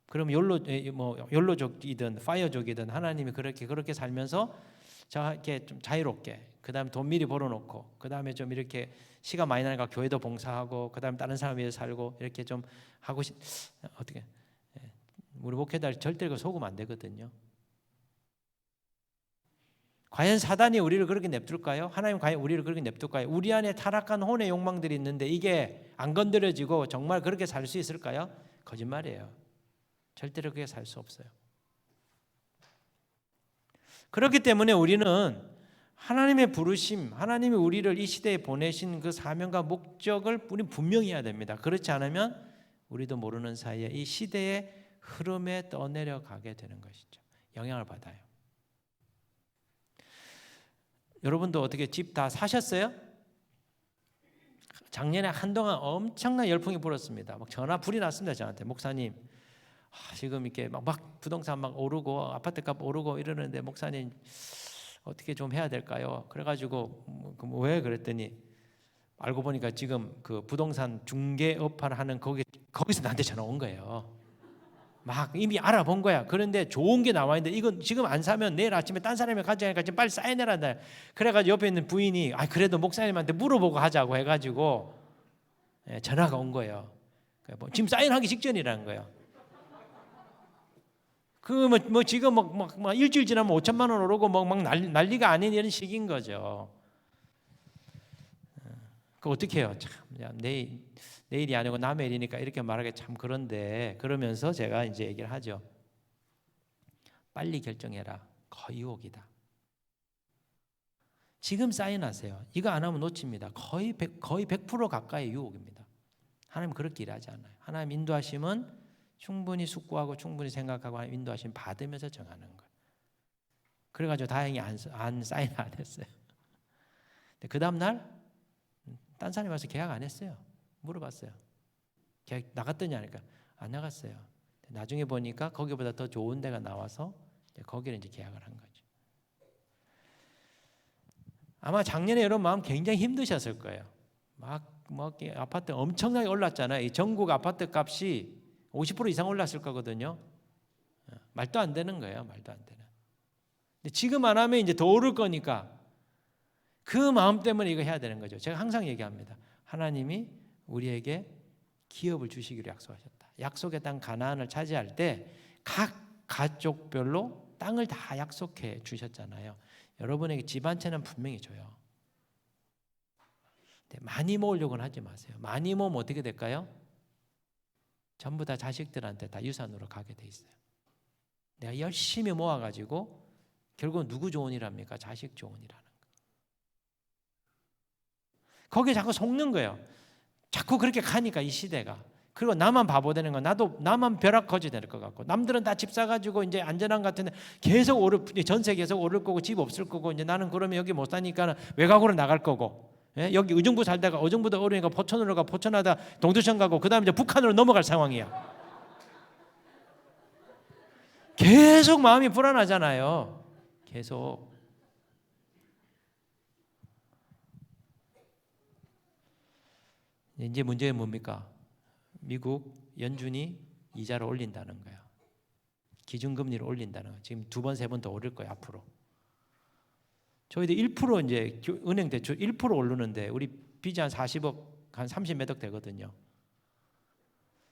그럼 욜로족이든 파이어족이든 하나님이 그렇게 살면서 저렇게 좀 자유롭게, 그다음에 돈 미리 벌어놓고, 그다음에 좀 이렇게 시간 많이 나니까 교회도 봉사하고, 그다음에 다른 사람 위해서 살고 이렇게 좀 하고 어떻게 우리 목회자들 절대 그 속으면 안 되거든요. 과연 사단이 우리를 그렇게 냅둘까요? 하나님 과연 우리를 그렇게 냅둘까요? 우리 안에 타락한 혼의 욕망들이 있는데 이게 안 건드려지고 정말 그렇게 살 수 있을까요? 거짓말이에요. 절대로 그렇게 살 수 없어요. 그렇기 때문에 우리는 하나님의 부르심, 하나님이 우리를 이 시대에 보내신 그 사명과 목적을 우리 분명히 해야 됩니다. 그렇지 않으면 우리도 모르는 사이에 이 시대의 흐름에 떠내려가게 되는 것이죠. 영향을 받아요. 여러분도 어떻게 집 다 사셨어요? 작년에 한동안 엄청난 열풍이 불었습니다. 막 전화 불이 났습니다. 저한테 목사님, 지금 이렇게 막 부동산 막 오르고 아파트값 오르고 이러는데 목사님 어떻게 좀 해야 될까요? 그래가지고 왜 그랬더니 알고 보니까 지금 그 부동산 중개업화를 하는 거기서 나한테 전화 온 거예요. 막 이미 알아본 거야. 그런데 좋은 게 나와 있는데 이건 지금 안 사면 내일 아침에 딴 사람이 가져가니까 지금 빨리 사인해란다. 그래가지고 옆에 있는 부인이 그래도 목사님한테 물어보고 하자고 해가지고 전화가 온 거예요. 지금 사인하기 직전이라는 거예요. 지금 막 일주일 지나면 5천만 원 오르고 막 난리가 아닌 이런 시기인 거죠. 그 어떻게 해요? 참 내일이 아니고 남의 일이니까 이렇게 말하기 참 그런데 그러면서 제가 이제 얘기를 하죠. 빨리 결정해라. 거의 유혹이다. 지금 사인하세요. 이거 안 하면 놓칩니다. 거의 100% 가까이 유혹입니다. 하나님 그렇게 일하지 않아요. 하나님 인도하심은 충분히 숙고하고 충분히 생각하고 인도하심 받으면서 정하는 거예요. 그래가지고 다행히 안 사인 안 했어요. 근데 그 다음 날 딴 사람이 와서 계약 안 했어요. 물어봤어요. 계약 나갔더니 하니까 안 나갔어요. 나중에 보니까 거기보다 더 좋은 데가 나와서 거기를 이제 계약을 한 거죠. 아마 작년에 여러분 마음 굉장히 힘드셨을 거예요. 막 아파트 엄청나게 올랐잖아요. 이 전국 아파트 값이 50% 이상 올랐을 거거든요. 말도 안 되는 거예요. 말도 안 되는. 근데 지금 안 하면 이제 더 오를 거니까 그 마음 때문에 이거 해야 되는 거죠. 제가 항상 얘기합니다. 하나님이 우리에게 기업을 주시기로 약속하셨다. 약속의 땅 가나안을 차지할 때 각 가족별로 땅을 다 약속해 주셨잖아요. 여러분에게 집 한 채는 분명히 줘요. 많이 모으려고는 하지 마세요. 많이 모으면 어떻게 될까요? 전부 다 자식들한테 다 유산으로 가게 돼 있어요. 내가 열심히 모아가지고 결국은 누구 좋은 일 합니까? 자식 좋은 일 하는 거예요. 거기에 자꾸 속는 거예요. 자꾸 그렇게 가니까 이 시대가. 그리고 나만 바보 되는 거, 나만 벼락거지 될 것 같고, 남들은 다 집 사가지고 이제 안전한 것 같은데 계속 전세 계속 오를 거고 집 없을 거고, 이제 나는 그러면 여기 못 사니까 외곽으로 나갈 거고, 여기 의정부 살다가 의정부도 어려우니까 포천으로 가, 포천하다 동두천 가고, 그 다음에 이제 북한으로 넘어갈 상황이야. 계속 마음이 불안하잖아요. 계속. 이제 문제는 뭡니까? 미국 연준이 이자를 올린다는 거야. 기준금리를 올린다는 거야. 지금 2번, 3번 더 오를 거야 앞으로. 저희도 1% 이제 은행 대출 1% 오르는데 우리 빚이 한 40억, 한 30몇억 되거든요.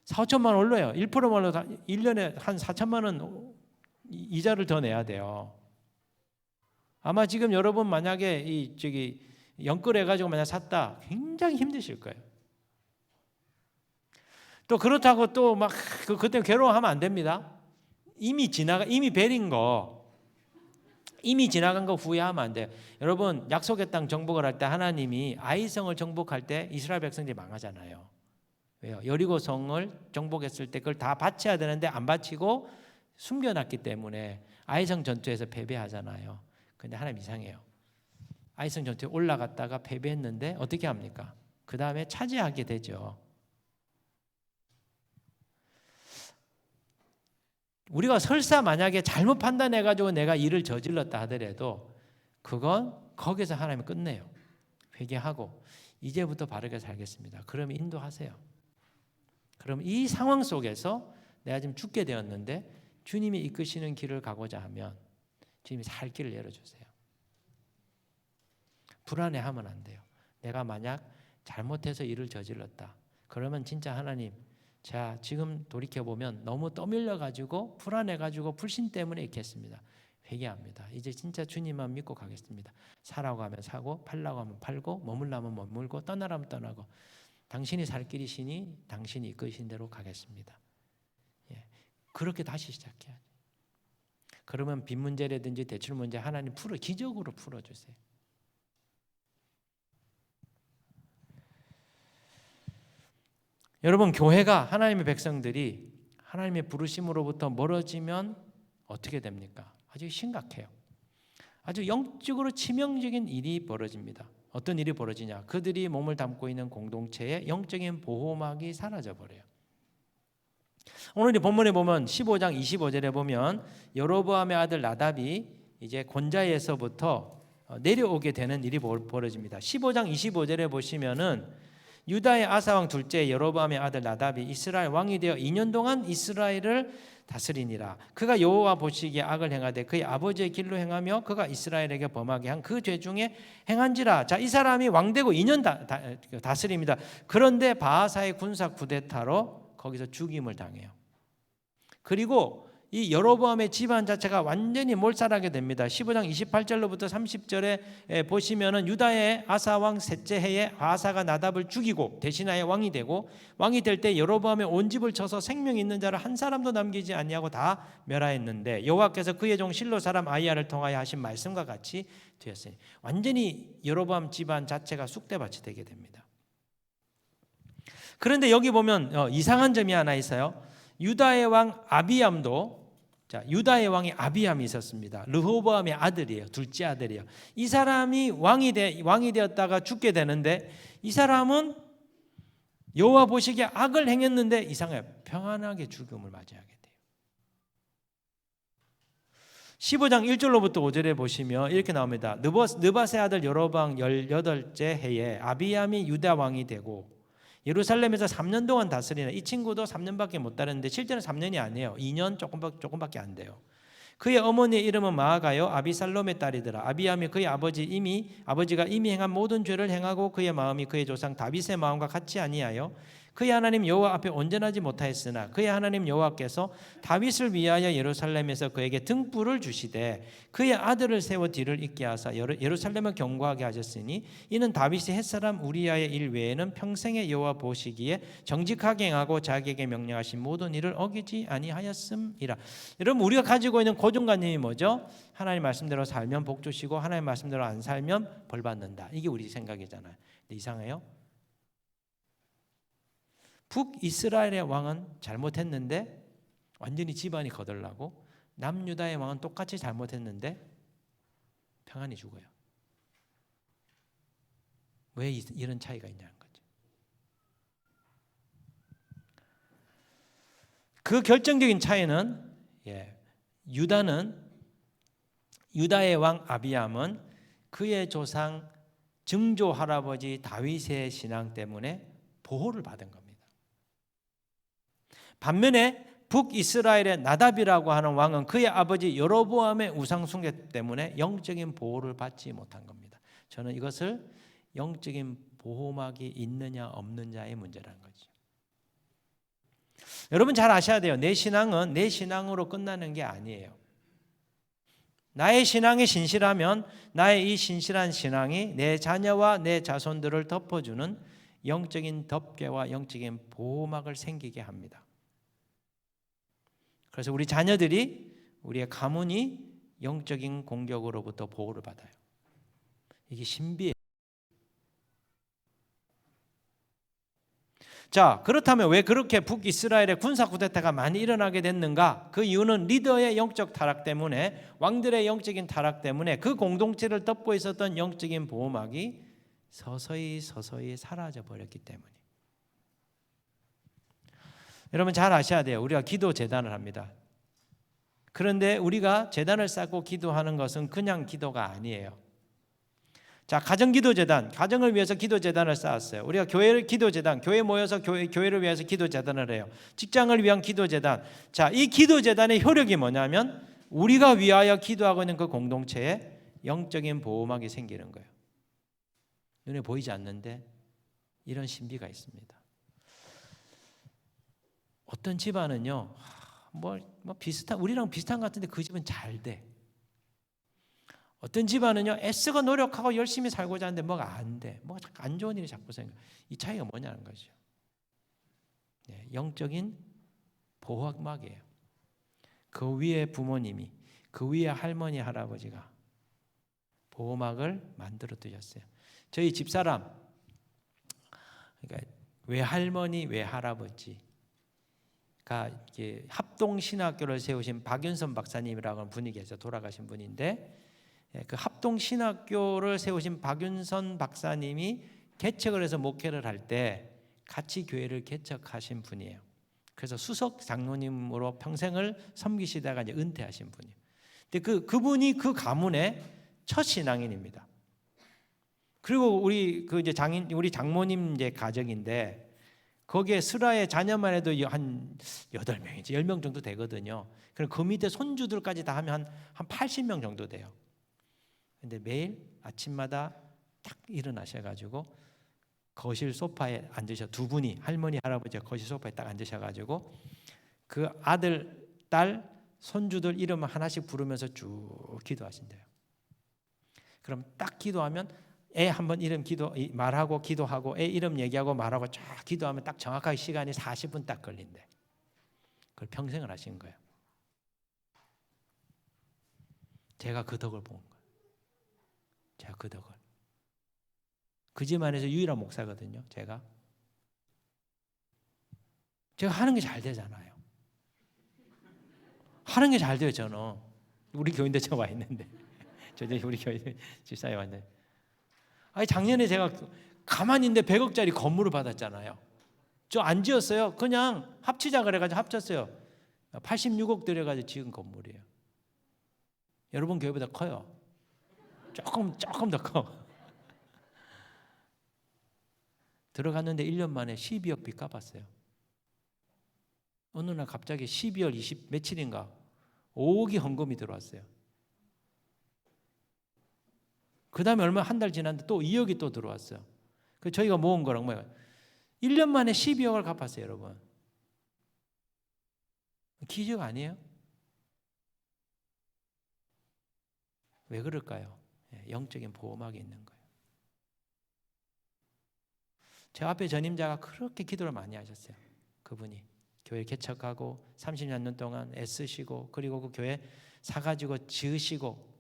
4, 5천만 원 올라요. 1%만 올라도 1년에 한 4천만 원 이자를 더 내야 돼요. 아마 지금 여러분 만약에 연끌해 가지고 만약 샀다, 굉장히 힘드실 거예요. 또 그렇다고 또 막 그때 괴로워하면 안 됩니다. 이미 베린 거, 이미 지나간 거 후회하면 안 돼요. 여러분 약속의 땅 정복을 할 때 하나님이 아이성을 정복할 때 이스라엘 백성들이 망하잖아요. 왜요? 여리고성을 정복했을 때 그걸 다 바쳐야 되는데 안 바치고 숨겨놨기 때문에 아이성 전투에서 패배하잖아요. 근데 하나님 이상해요. 아이성 전투에 올라갔다가 패배했는데 어떻게 합니까? 그 다음에 차지하게 되죠. 우리가 설사 만약에 잘못 판단해가지고 내가 일을 저질렀다 하더라도 그건 거기서 하나님이 끝내요. 회개하고 이제부터 바르게 살겠습니다. 그러면 인도하세요. 그럼 이 상황 속에서 내가 지금 죽게 되었는데 주님이 이끄시는 길을 가고자 하면 주님이 살 길을 열어주세요. 불안해하면 안 돼요. 내가 만약 잘못해서 일을 저질렀다. 그러면 진짜 하나님, 자 지금 돌이켜보면 너무 떠밀려가지고 불안해가지고 불신 때문에 이렇게 했습니다. 회개합니다. 이제 진짜 주님만 믿고 가겠습니다. 사라고 하면 사고 팔라고 하면 팔고 머물라면 머물고 떠나라면 떠나고 당신이 살 길이시니 당신이 이끄신 대로 가겠습니다. 예. 그렇게 다시 시작해야죠. 그러면 빚 문제라든지 대출 문제 하나님 기적으로 풀어주세요. 여러분 교회가 하나님의 백성들이 하나님의 부르심으로부터 멀어지면 어떻게 됩니까? 아주 심각해요. 아주 영적으로 치명적인 일이 벌어집니다. 어떤 일이 벌어지냐? 그들이 몸을 담고 있는 공동체의 영적인 보호막이 사라져버려요. 오늘 이 본문에 보면 15장 25절에 보면 여로보암의 아들 나답이 이제 곤자에서부터 내려오게 되는 일이 벌어집니다. 15장 25절에 보시면은 유다의 아사왕 둘째 여로보암의 아들 나답이 이스라엘 왕이 되어 2년 동안 이스라엘을 다스리니라. 그가 여호와 보시기에 악을 행하되 그의 아버지의 길로 행하며 그가 이스라엘에게 범하게 한 그 죄 중에 행한지라. 자, 이 사람이 왕되고 2년 다스립니다. 그런데 바하사의 군사 쿠데타로 거기서 죽임을 당해요. 그리고 이 여로보암의 집안 자체가 완전히 몰살하게 됩니다. 15장 28절로부터 30절에 보시면은 유다의 아사 왕 셋째 해에 바하사가 나답을 죽이고 대신하에 왕이 되고 왕이 될 때 여로보암의 온 집을 쳐서 생명 있는 자를 한 사람도 남기지 아니하고 다 멸하였는데 여호와께서 그의 종 실로 사람 아히야를 통하여 하신 말씀과 같이 되었으니 완전히 여로보암 집안 자체가 쑥대밭이 되게 됩니다. 그런데 여기 보면 이상한 점이 하나 있어요. 유다의 왕 아비암도 유다의 왕이 아비암이 있었습니다. 르호보암의 아들이에요. 둘째 아들이에요. 이 사람이 왕이 되었다가 죽게 되는데 이 사람은 여호와 보시기에 악을 행했는데 이상해요. 평안하게 죽음을 맞이하게 돼요. 15장 1절로부터 5절에 보시면 이렇게 나옵니다. 느밧의 아들 여로보암 18째 해에 아비암이 유다 왕이 되고 예루살렘에서 3년 동안 다스리는 이 친구도 3년밖에 못 다녔는데 실제는 3년이 아니에요. 2년 조금밖에 안 돼요. 그의 어머니의 이름은 마아가요 아비살롬의 딸이더라. 아비암이 그의 아버지가 이미 행한 모든 죄를 행하고 그의 마음이 그의 조상 다윗의 마음과 같지 아니하여 그의 하나님 여호와 앞에 온전하지 못하였으나 그의 하나님 여호와께서 다윗을 위하여 예루살렘에서 그에게 등불을 주시되 그의 아들을 세워 뒤를 잇게 하사 예루살렘을 견고하게 하셨으니 이는 다윗이 햇사람 우리아의 일 외에는 평생에 여호와 보시기에 정직하게 행하고 자기에게 명령하신 모든 일을 어기지 아니하였음이라. 여러분 우리가 가지고 있는 고정관념이 뭐죠? 하나님 말씀대로 살면 복 주시고 하나님 말씀대로 안 살면 벌 받는다. 이게 우리 생각이잖아요. 근데 이상해요. 북이스라엘의 왕은 잘못했는데 완전히 집안이 거덜나고 남유다의 왕은 똑같이 잘못했는데 평안히 죽어요. 왜 이런 차이가 있냐는 거죠. 그 결정적인 차이는 유다의 왕 아비암은 그의 조상 증조 할아버지 다윗의 신앙 때문에 보호를 받은 겁니다. 반면에 북이스라엘의 나답이라고 하는 왕은 그의 아버지 여로보암의 우상 숭배 때문에 영적인 보호를 받지 못한 겁니다. 저는 이것을 영적인 보호막이 있느냐 없느냐의 문제라는 거죠. 여러분 잘 아셔야 돼요. 내 신앙은 내 신앙으로 끝나는 게 아니에요. 나의 신앙이 신실하면 나의 이 신실한 신앙이 내 자녀와 내 자손들을 덮어주는 영적인 덮개와 영적인 보호막을 생기게 합니다. 그래서 우리 자녀들이 우리의 가문이 영적인 공격으로부터 보호를 받아요. 이게 신비예요. 자, 그렇다면 왜 그렇게 북이스라엘의 군사 쿠데타가 많이 일어나게 됐는가? 그 이유는 리더의 영적 타락 때문에, 왕들의 영적인 타락 때문에 그 공동체를 덮고 있었던 영적인 보호막이 서서히 사라져 버렸기 때문에. 여러분 잘 아셔야 돼요. 우리가 기도 제단을 합니다. 그런데 우리가 제단을 쌓고 기도하는 것은 그냥 기도가 아니에요. 자, 가정기도재단, 가정을 위해서 기도재단을 쌓았어요. 우리가 교회를 기도재단, 교회 모여서 교회를 위해서 기도재단을 해요. 직장을 위한 기도재단. 자, 이 기도재단의 효력이 뭐냐면 우리가 위하여 기도하고 있는 그 공동체에 영적인 보호막이 생기는 거예요. 눈에 보이지 않는데 이런 신비가 있습니다. 어떤 집안은요, 비슷한, 우리랑 비슷한 것 같은데 그 집은 잘 돼. 어떤 집안은요, 애쓰고 노력하고 열심히 살고자 하는데 뭐가 안 돼. 뭐가 안 좋은 일이 자꾸 생겨. 이 차이가 뭐냐는 거죠. 네, 영적인 보호막이에요. 그 위에 부모님이, 그 위에 할머니, 할아버지가 보호막을 만들어 두셨어요. 저희 집사람, 그러니까 외할머니, 외할아버지가 합동신학교를 세우신 박윤선 박사님이라고 하는 분이 계셔서 돌아가신 분인데, 그 합동신학교를 세우신 박윤선 박사님이 개척을 해서 목회를 할 때 같이 교회를 개척하신 분이에요. 그래서 수석 장로님으로 평생을 섬기시다가 이제 은퇴하신 분이에요. 근데 그분이 그 가문의 첫 신앙인입니다. 그리고 우리 우리 장모님 이제 가정인데 거기에 슬하의 자녀만 해도 한 8명이지 10명 정도 되거든요. 그럼 그 밑에 손주들까지 다 하면 한 80명 정도 돼요. 근데 매일 아침마다 딱 일어나셔가지고 거실 소파에 앉으셔, 두 분이 할머니 할아버지가 거실 소파에 딱 앉으셔가지고 그 아들 딸 손주들 이름 하나씩 부르면서 쭉 기도하신대요. 그럼 딱 기도하면 애 한번 이름 말하고 기도하고 애 이름 얘기하고 말하고 쫙 기도하면 딱 정확하게 시간이 40분 딱 걸린대. 그걸 평생을 하신 거예요. 제가 그 덕을 본 거예요. 제가 그 덕을. 그 집안에서 유일한 목사거든요. 제가 하는 게 잘 되잖아요. 하는 게 잘 돼요. 저는 우리 교인들 저 와 있는데 우리 교인 집사에 와 있는데, 아니 작년에 제가 가만히 있는데 100억짜리 건물을 받았잖아요. 저 안 지었어요. 그냥 합치자 그래가지고 합쳤어요. 86억 들여가지고 지은 건물이에요. 여러분 교회보다 커요. 조금 더 커. 들어갔는데 1년 만에 12억 빚 갚았어요. 어느 날 갑자기 12월 20 며칠인가 5억이 헌금이 들어왔어요. 그 다음에 한 달 지났는데 또 2억이 또 들어왔어요. 그 저희가 모은 거랑 뭐예요? 1년 만에 12억을 갚았어요, 여러분. 기적 아니에요? 왜 그럴까요? 영적인 보호막이 있는 거예요. 제 앞에 전임자가 그렇게 기도를 많이 하셨어요. 그분이 교회 개척하고 30년 동안 애쓰시고 그리고 그 교회 사가지고 지으시고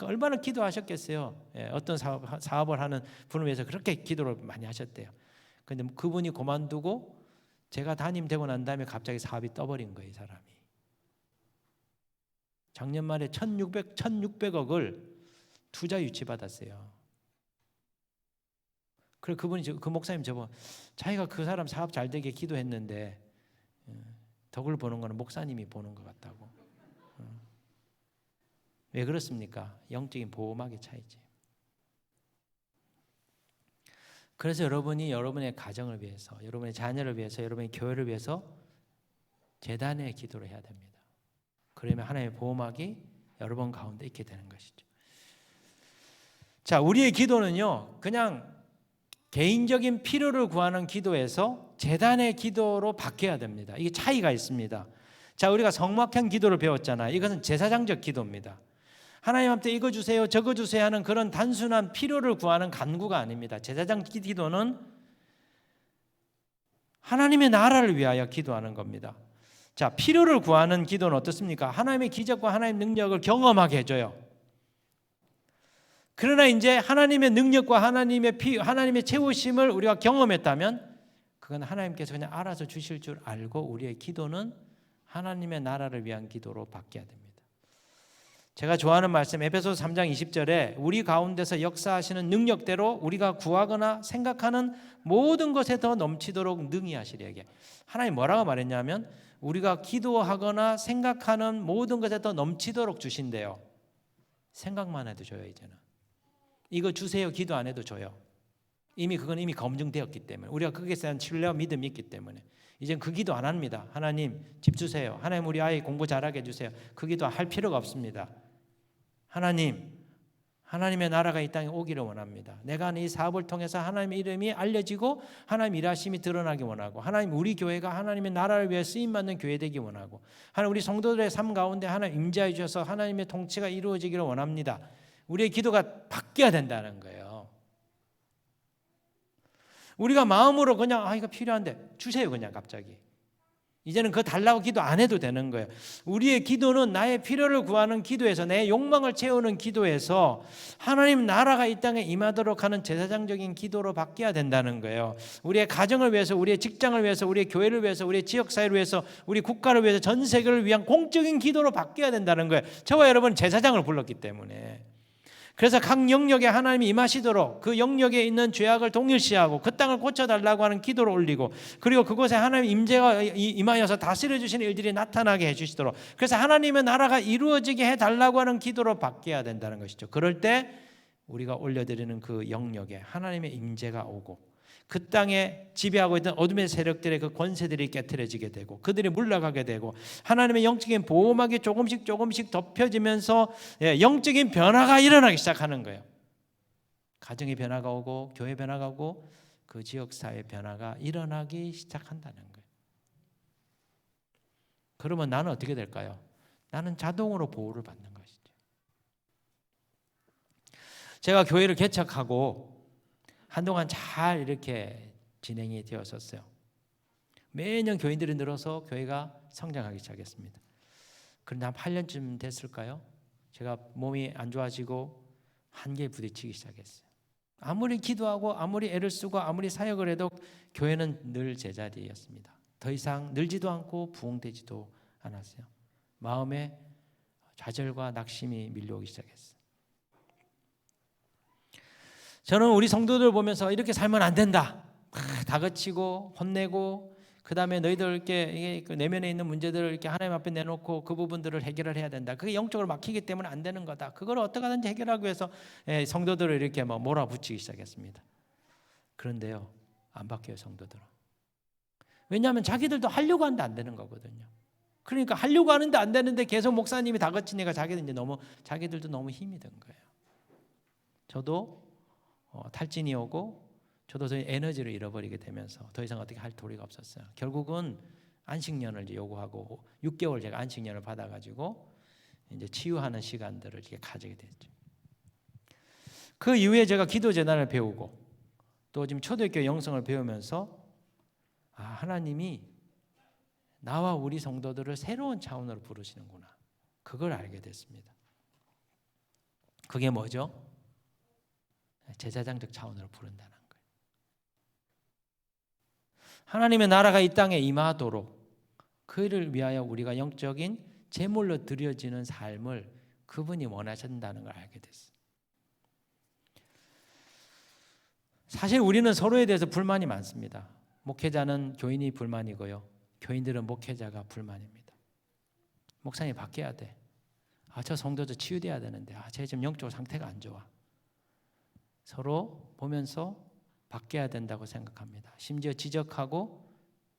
얼마나 기도하셨겠어요. 어떤 사업을 하는 분을 위해서 그렇게 기도를 많이 하셨대요. 그런데 그분이 그만두고 제가 담임 되고 난 다음에 갑자기 사업이 떠버린 거예요. 이 사람이. 작년 말에 1600억을 투자 유치 받았어요. 그래 그 목사님 저보고 자기가 그 사람 사업 잘 되게 기도했는데 덕을 보는 거는 목사님이 보는 것 같다고. 왜 그렇습니까? 영적인 보호막의 차이지. 그래서 여러분이 여러분의 가정을 위해서, 여러분의 자녀를 위해서, 여러분의 교회를 위해서 제단의 기도를 해야 됩니다. 그러면 하나님의 보호막이 여러분 가운데 있게 되는 것이죠. 자, 우리의 기도는요, 그냥 개인적인 필요를 구하는 기도에서 제단의 기도로 바뀌어야 됩니다. 이게 차이가 있습니다. 자, 우리가 성막형 기도를 배웠잖아요. 이것은 제사장적 기도입니다. 하나님 앞에 이거 주세요, 저거 주세요 하는 그런 단순한 필요를 구하는 간구가 아닙니다. 제사장 기도는 하나님의 나라를 위하여 기도하는 겁니다. 자, 필요를 구하는 기도는 어떻습니까? 하나님의 기적과 하나님의 능력을 경험하게 해줘요. 그러나 이제 하나님의 능력과 하나님의 채우심을 우리가 경험했다면 그건 하나님께서 그냥 알아서 주실 줄 알고 우리의 기도는 하나님의 나라를 위한 기도로 바뀌어야 됩니다. 제가 좋아하는 말씀 에베소서 3장 20절에 우리 가운데서 역사하시는 능력대로 우리가 구하거나 생각하는 모든 것에 더 넘치도록 능히 하시리에게. 하나님 뭐라고 말했냐면 우리가 기도하거나 생각하는 모든 것에 더 넘치도록 주신대요. 생각만 해도 줘요. 이제는 이거 주세요 기도 안 해도 줘요. 그건 이미 검증되었기 때문에 우리가 거기에 대한 신뢰와 믿음이 있기 때문에 이젠 그 기도 안 합니다. 하나님 집 주세요. 하나님 우리 아이 공부 잘하게 해주세요. 그 기도 할 필요가 없습니다. 하나님의 나라가 이 땅에 오기를 원합니다. 내가 하는 이 사업을 통해서 하나님의 이름이 알려지고 하나님 일하심이 드러나기 원하고 하나님 우리 교회가 하나님의 나라를 위해 쓰임받는 교회 되기 원하고 하나님 우리 성도들의 삶 가운데 하나님 임재해 주셔서 하나님의 통치가 이루어지기를 원합니다. 우리의 기도가 바뀌어야 된다는 거예요. 우리가 마음으로 그냥 이거 필요한데 주세요 그냥 갑자기. 이제는 그거 달라고 기도 안 해도 되는 거예요. 우리의 기도는 나의 필요를 구하는 기도에서 내 욕망을 채우는 기도에서 하나님 나라가 이 땅에 임하도록 하는 제사장적인 기도로 바뀌어야 된다는 거예요. 우리의 가정을 위해서, 우리의 직장을 위해서, 우리의 교회를 위해서, 우리의 지역사회를 위해서, 우리 국가를 위해서, 전 세계를 위한 공적인 기도로 바뀌어야 된다는 거예요. 저와 여러분 제사장을 불렀기 때문에. 그래서 각 영역에 하나님이 임하시도록 그 영역에 있는 죄악을 동일시하고 그 땅을 고쳐달라고 하는 기도를 올리고 그리고 그곳에 하나님의 임재가 임하여서 다스려 주시는 일들이 나타나게 해주시도록 그래서 하나님의 나라가 이루어지게 해달라고 하는 기도로 바뀌어야 된다는 것이죠. 그럴 때 우리가 올려드리는 그 영역에 하나님의 임재가 오고 그 땅에 지배하고 있던 어둠의 세력들의 그 권세들이 깨트려지게 되고 그들이 물러가게 되고 하나님의 영적인 보호막이 조금씩 덮여지면서 영적인 변화가 일어나기 시작하는 거예요. 가정의 변화가 오고 교회 변화가 오고 그 지역사회 변화가 일어나기 시작한다는 거예요. 그러면 나는 어떻게 될까요? 나는 자동으로 보호를 받는 것이죠. 제가 교회를 개척하고 한동안 잘 이렇게 진행이 되었었어요. 매년 교인들이 늘어서 교회가 성장하기 시작했습니다. 그런데 한 8년쯤 됐을까요? 제가 몸이 안 좋아지고 한계에 부딪히기 시작했어요. 아무리 기도하고 아무리 애를 쓰고 아무리 사역을 해도 교회는 늘 제자리였습니다. 더 이상 늘지도 않고 부흥되지도 않았어요. 마음에 좌절과 낙심이 밀려오기 시작했어요. 저는 우리 성도들 보면서 이렇게 살면 안 된다. 다그치고 혼내고 그 다음에 너희들께 내면에 있는 문제들을 이렇게 하나님 앞에 내놓고 그 부분들을 해결을 해야 된다. 그게 영적으로 막히기 때문에 안 되는 거다. 그걸 어떻게 하든지 해결하기 위해서 성도들을 이렇게 몰아붙이기 시작했습니다. 그런데요, 안 바뀌어요 성도들은. 왜냐하면 자기들도 하려고 하는데 안 되는 거거든요. 그러니까 하려고 하는데 안 되는데 계속 목사님이 다그치니까 자기들도 너무 힘이 든 거예요. 저도 탈진이 오고 저도 저희 에너지를 잃어버리게 되면서 더 이상 어떻게 할 도리가 없었어요. 결국은 안식년을 요구하고 6개월 제가 안식년을 받아가지고 이제 치유하는 시간들을 이렇게 가지게 됐죠. 그 이후에 제가 기도 재단을 배우고 또 지금 초대교회 영성을 배우면서 하나님이 나와 우리 성도들을 새로운 차원으로 부르시는구나. 그걸 알게 됐습니다. 그게 뭐죠? 제사장적 차원으로 부른다는 거예요. 하나님의 나라가 이 땅에 임하도록 그를 위하여 우리가 영적인 제물로 드려지는 삶을 그분이 원하신다는 걸 알게 됐어요. 사실 우리는 서로에 대해서 불만이 많습니다. 목회자는 교인이 불만이고요. 교인들은 목회자가 불만입니다. 목사님 바뀌어야 돼. 저 성도도 치유돼야 되는데 쟤 지금 영적 상태가 안 좋아. 서로 보면서 바뀌어야 된다고 생각합니다. 심지어 지적하고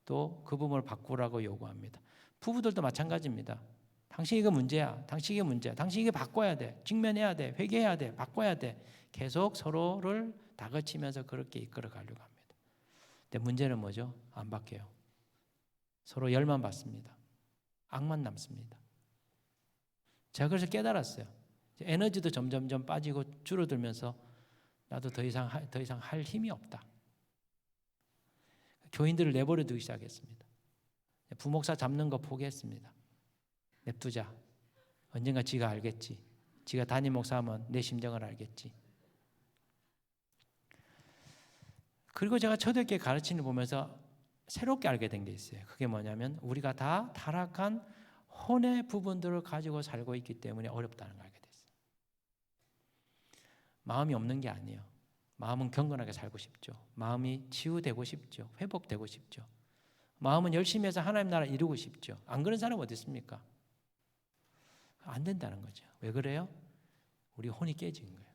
또 그 부분을 바꾸라고 요구합니다. 부부들도 마찬가지입니다. 당신 이거 문제야. 당신 이게 문제야. 당신 이게 바꿔야 돼. 직면해야 돼. 회개해야 돼. 바꿔야 돼. 계속 서로를 다그치면서 그렇게 이끌어 가려고 합니다. 근데 문제는 뭐죠? 안 바뀌어요. 서로 열만 받습니다. 악만 남습니다. 제가 그래서 깨달았어요. 에너지도 점점점 빠지고 줄어들면서 나도 더 이상 할 힘이 없다. 교인들을 내버려 두기 시작했습니다. 부목사 잡는 거 포기했습니다. 냅두자. 언젠가 지가 알겠지. 지가 담임 목사하면 내 심정을 알겠지. 그리고 제가 초대교회 가르치는 거 보면서 새롭게 알게 된 게 있어요. 그게 뭐냐면 우리가 다 타락한 혼의 부분들을 가지고 살고 있기 때문에 어렵다는 걸 알게 됐어요. 마음이 없는 게 아니에요. 마음은 경건하게 살고 싶죠. 마음이 치유되고 싶죠. 회복되고 싶죠. 마음은 열심히 해서 하나님 나라 이루고 싶죠. 안 그런 사람 어디 있습니까? 안 된다는 거죠. 왜 그래요? 우리 혼이 깨진 거예요.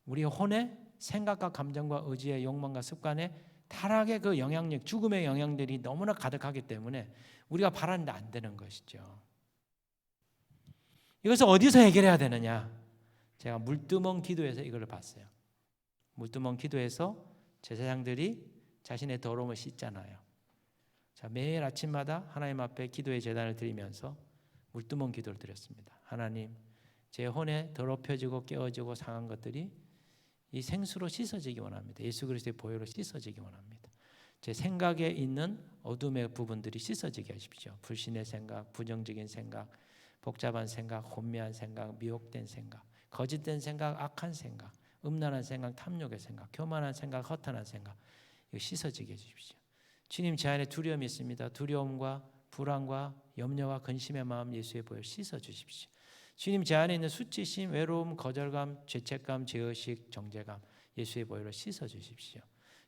우리 혼의 생각과 감정과 의지의 욕망과 습관에 타락의 그 영향력, 죽음의 영향들이 너무나 가득하기 때문에 우리가 바라는데 안 되는 것이죠. 이것을 어디서 해결해야 되느냐? 제가 물두멍 기도에서 이걸 봤어요. 물두멍 기도에서 제사장들이 자신의 더러움을 씻잖아요. 자, 매일 아침마다 하나님 앞에 기도의 제단을 드리면서 물두멍 기도를 드렸습니다. 하나님, 제 혼에 더럽혀지고 깨어지고 상한 것들이 이 생수로 씻어지기 원합니다. 예수 그리스도의 보혈로 씻어지기 원합니다. 제 생각에 있는 어둠의 부분들이 씻어지게 하십시오. 불신의 생각, 부정적인 생각, 복잡한 생각, 혼미한 생각, 미혹된 생각, 거짓된 생각, 악한 생각, 음란한 생각, 탐욕의 생각, 교만한 생각, 허탄한 생각, 이거 씻어지게 해주십시오. 주님, 제 안에 두려움이 있습니다. 두려움과 불안과 염려와 근심의 마음 예수의 보혈 씻어주십시오. 주님, 제 안에 있는 수치심, 외로움, 거절감, 죄책감, 죄의식, 정죄감 예수의 보혈로 씻어주십시오.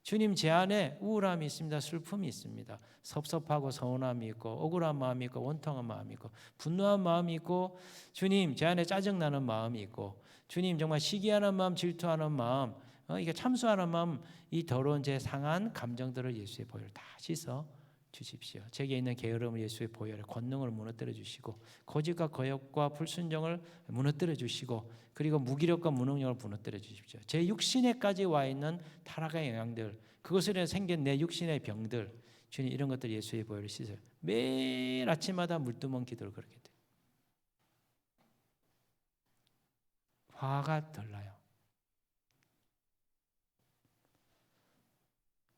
주님, 제 안에 우울함이 있습니다. 슬픔이 있습니다. 섭섭하고 서운함이 있고 억울한 마음이 있고 원통한 마음이 있고 분노한 마음이 있고 주님, 제 안에 짜증나는 마음이 있고 주님, 정말 시기하는 마음, 질투하는 마음, 이게 참수하는 마음, 이 더러운 제 상한 감정들을 예수의 보혈로 다 씻어 주십시오. 제게 있는 게으름을 예수의 보혈의 권능을 무너뜨려 주시고 고집과 거역과 불순종을 무너뜨려 주시고 그리고 무기력과 무능력을 무너뜨려 주십시오. 제 육신에까지 와 있는 타락의 영향들, 그것으로 생긴 내 육신의 병들, 주님, 이런 것들 예수의 보혈을 씻어요. 매일 아침마다 물두멍 기도를 그렇게 돼요. 화가 덜 나요.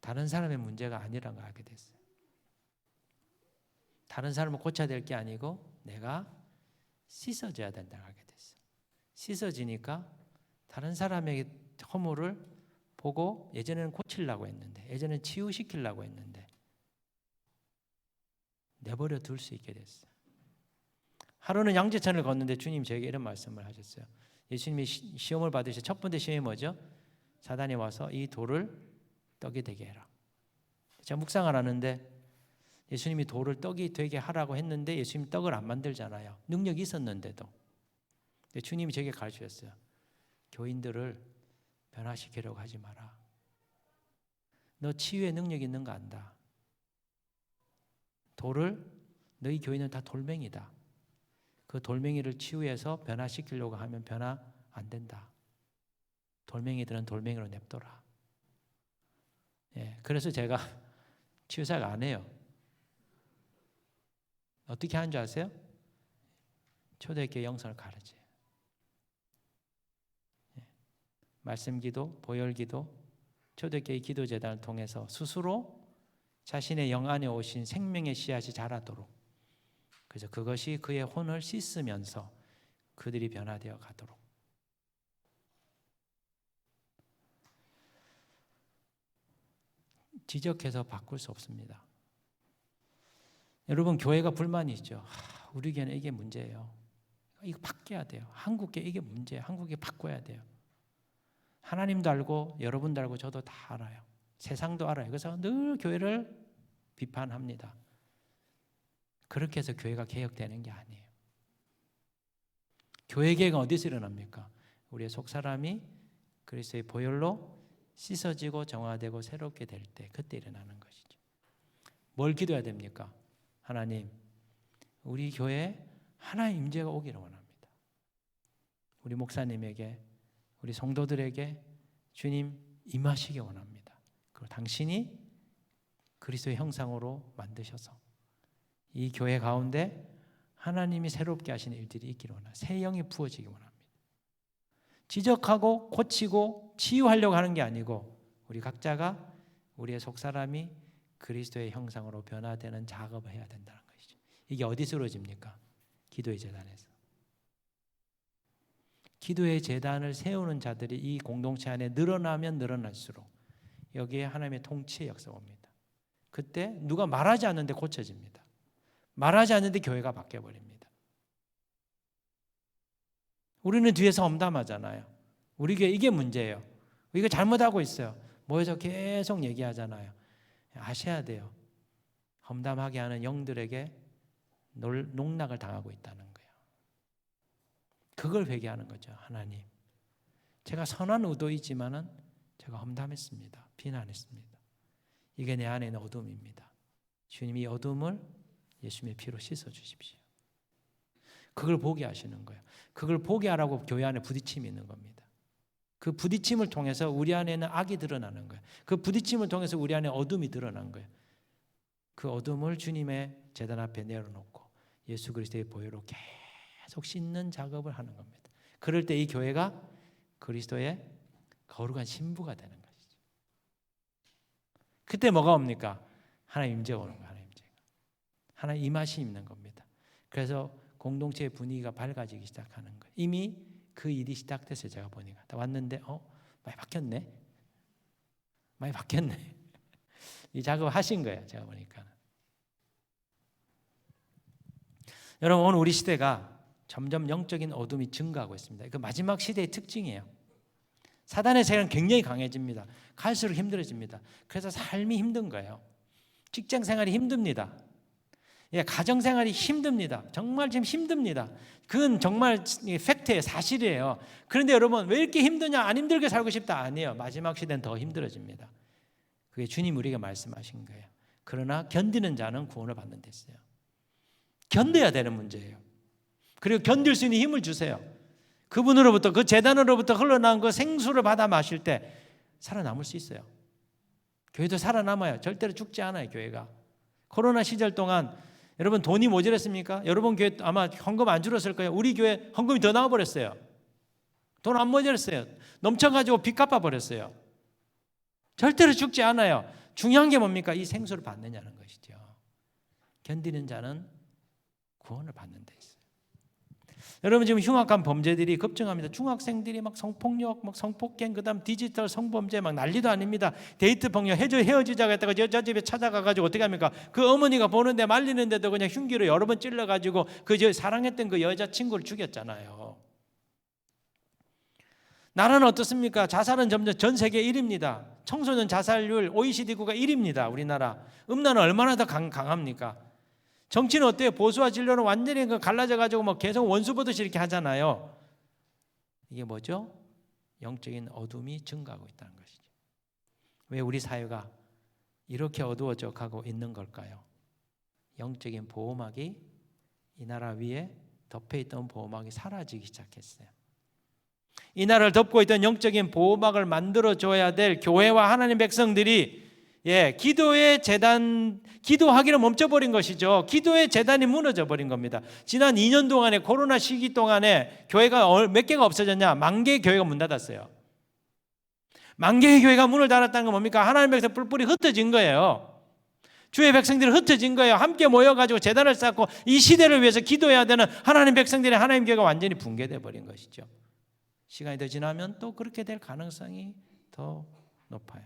다른 사람의 문제가 아니라는 걸 알게 됐어요. 다른 사람을 고쳐야 될 게 아니고 내가 씻어져야 된다고 알게 됐어요. 씻어지니까 다른 사람의 허물을 보고 예전에는 고치려고 했는데, 예전에는 치유시키려고 했는데 내버려 둘 수 있게 됐어요. 하루는 양재천을 걷는데 주님 저에게 이런 말씀을 하셨어요. 예수님이 시험을 받으실 첫 번째 시험이 뭐죠? 사단이 와서 이 돌을 떡이 되게 해라. 제가 묵상을 하는데 예수님이 돌을 떡이 되게 하라고 했는데 예수님이 떡을 안 만들잖아요. 능력이 있었는데도. 근데 주님이 제게 가르치셨어요. 교인들을 변화시키려고 하지 마라. 너 치유의 능력이 있는 거 안다. 돌을, 너희 교인은 다 돌멩이다. 그 돌멩이를 치유해서 변화시키려고 하면 변화 안 된다. 돌멩이들은 돌멩이로 냅둬라. 예, 그래서 제가 치유사가 안 해요. 어떻게 하는 줄 아세요? 초대교회 영성을 가르쳐요. 예. 말씀기도, 보혈기도, 초대교회 기도재단을 통해서 스스로 자신의 영 안에 오신 생명의 씨앗이 자라도록, 그래서 그것이 그의 혼을 씻으면서 그들이 변화되어 가도록. 지적해서 바꿀 수 없습니다. 여러분, 교회가 불만이 있죠. 우리 교회는 이게 문제예요. 이거 바뀌어야 돼요. 한국교회 이게 문제예요. 한국에 바꿔야 돼요. 하나님도 알고 여러분도 알고 저도 다 알아요. 세상도 알아요. 그래서 늘 교회를 비판합니다. 그렇게 해서 교회가 개혁되는 게 아니에요. 교회 개혁은 어디서 일어납니까? 우리의 속사람이 그리스도의 보혈로 씻어지고 정화되고 새롭게 될 때, 그때 일어나는 것이죠. 뭘 기도해야 됩니까? 하나님, 우리 교회에 하나의 임재가 오기를 원합니다. 우리 목사님에게, 우리 성도들에게 주님 임하시기 원합니다. 그리고 당신이 그리스도의 형상으로 만드셔서 이 교회 가운데 하나님이 새롭게 하시는 일들이 있기를 원합니다. 새 영이 부어지기 원합니다. 지적하고 고치고 치유하려고 하는 게 아니고 우리 각자가 우리의 속사람이 그리스도의 형상으로 변화되는 작업을 해야 된다는 것이죠. 이게 어디서 이루어집니까? 기도의 재단에서. 기도의 재단을 세우는 자들이 이 공동체 안에 늘어나면 늘어날수록 여기에 하나님의 통치의 역사가 옵니다. 그때 누가 말하지 않는데 고쳐집니다. 말하지 않는데 교회가 바뀌어버립니다. 우리는 뒤에서 험담하잖아요. 우리 교회 이게 문제예요. 이거 잘못하고 있어요. 모여서 계속 얘기하잖아요. 아셔야 돼요. 험담하게 하는 영들에게 농락을 당하고 있다는 거예요. 그걸 회개하는 거죠. 하나님, 제가 선한 의도이지만은 제가 험담했습니다. 비난했습니다. 이게 내 안에 있는 어둠입니다. 주님, 이 어둠을 예수님의 피로 씻어 주십시오. 그걸 보게 하시는 거예요. 그걸 보게 하라고 교회 안에 부딪힘이 있는 겁니다. 그 부딪힘을 통해서 우리 안에는 악이 드러나는 거예요. 그 부딪힘을 통해서 우리 안에 어둠이 드러난 거예요. 그 어둠을 주님의 제단 앞에 내려놓고 예수 그리스도의 보혈로 계속 씻는 작업을 하는 겁니다. 그럴 때 이 교회가 그리스도의 거룩한 신부가 되는 것이죠. 그때 뭐가 옵니까? 하나님 임재가 오는 거예요. 하나님 임재가. 하나님 임하심이 있는 겁니다. 그래서 공동체의 분위기가 밝아지기 시작하는 거예요. 이미 그 일이 시작됐어요. 제가 보니까 왔는데 많이 바뀌었네. 많이 바뀌었네. 이 작업을 하신 거예요. 제가 보니까. 여러분, 오늘 우리 시대가 점점 영적인 어둠이 증가하고 있습니다. 그 마지막 시대의 특징이에요. 사단의 세력은 굉장히 강해집니다. 갈수록 힘들어집니다. 그래서 삶이 힘든 거예요. 직장 생활이 힘듭니다. 가정 생활이 힘듭니다. 정말 지금 힘듭니다. 그건 정말 팩트예요. 사실이에요. 그런데 여러분, 왜 이렇게 힘드냐? 안 힘들게 살고 싶다? 아니에요. 마지막 시대는 더 힘들어집니다. 그게 주님 우리에게 말씀하신 거예요. 그러나 견디는 자는 구원을 받는 데 있어요. 견뎌야 되는 문제예요. 그리고 견딜 수 있는 힘을 주세요. 그분으로부터, 그 제단으로부터 흘러나온 그 생수를 받아 마실 때 살아남을 수 있어요. 교회도 살아남아요. 절대로 죽지 않아요. 교회가. 코로나 시절 동안 여러분 돈이 모자랐습니까? 여러분 교회 아마 헌금 안 줄었을 거예요. 우리 교회 헌금이 더 나와버렸어요. 돈 안 모자랐어요. 넘쳐가지고 빚 갚아버렸어요. 절대로 죽지 않아요. 중요한 게 뭡니까? 이 생수를 받느냐는 것이죠. 견디는 자는 구원을 받는 데 있어요. 여러분, 지금 흉악한 범죄들이 급증합니다. 중학생들이 막 성폭력, 막 성폭행, 그다음 디지털 성범죄 막 난리도 아닙니다. 데이트 폭력, 헤어지자고 했다가 여자 집에 찾아가가지고 어떻게 합니까? 그 어머니가 보는데 말리는데도 그냥 흉기로 여러 번 찔러가지고 그 사랑했던 그 여자친구를 죽였잖아요. 나라는 어떻습니까? 자살은 점점 전 세계 1위입니다. 청소년 자살률 OECD 국가 1위입니다. 우리나라. 음란은 얼마나 더 강합니까? 정치는 어때요? 보수와 진로는 완전히 갈라져가지고 뭐 계속 원수 보듯이 이렇게 하잖아요. 이게 뭐죠? 영적인 어둠이 증가하고 있다는 것이죠. 왜 우리 사회가 이렇게 어두워져 가고 있는 걸까요? 영적인 보호막이 이 나라 위에 덮여있던 보호막이 사라지기 시작했어요. 이 나라를 덮고 있던 영적인 보호막을 만들어줘야 될 교회와 하나님 백성들이 기도의 재단, 기도하기를 멈춰버린 것이죠. 기도의 재단이 무너져 버린 겁니다. 지난 2년 동안에 코로나 시기 동안에 교회가 몇 개가 없어졌냐? 10,000개의 교회가 문 닫았어요. 10,000개의 교회가 문을 닫았다는 건 뭡니까? 하나님 백성 뿔뿔이 흩어진 거예요. 주의 백성들이 흩어진 거예요. 함께 모여가지고 재단을 쌓고 이 시대를 위해서 기도해야 되는 하나님 백성들의 하나님 교회가 완전히 붕괴돼 버린 것이죠. 시간이 더 지나면 또 그렇게 될 가능성이 더 높아요.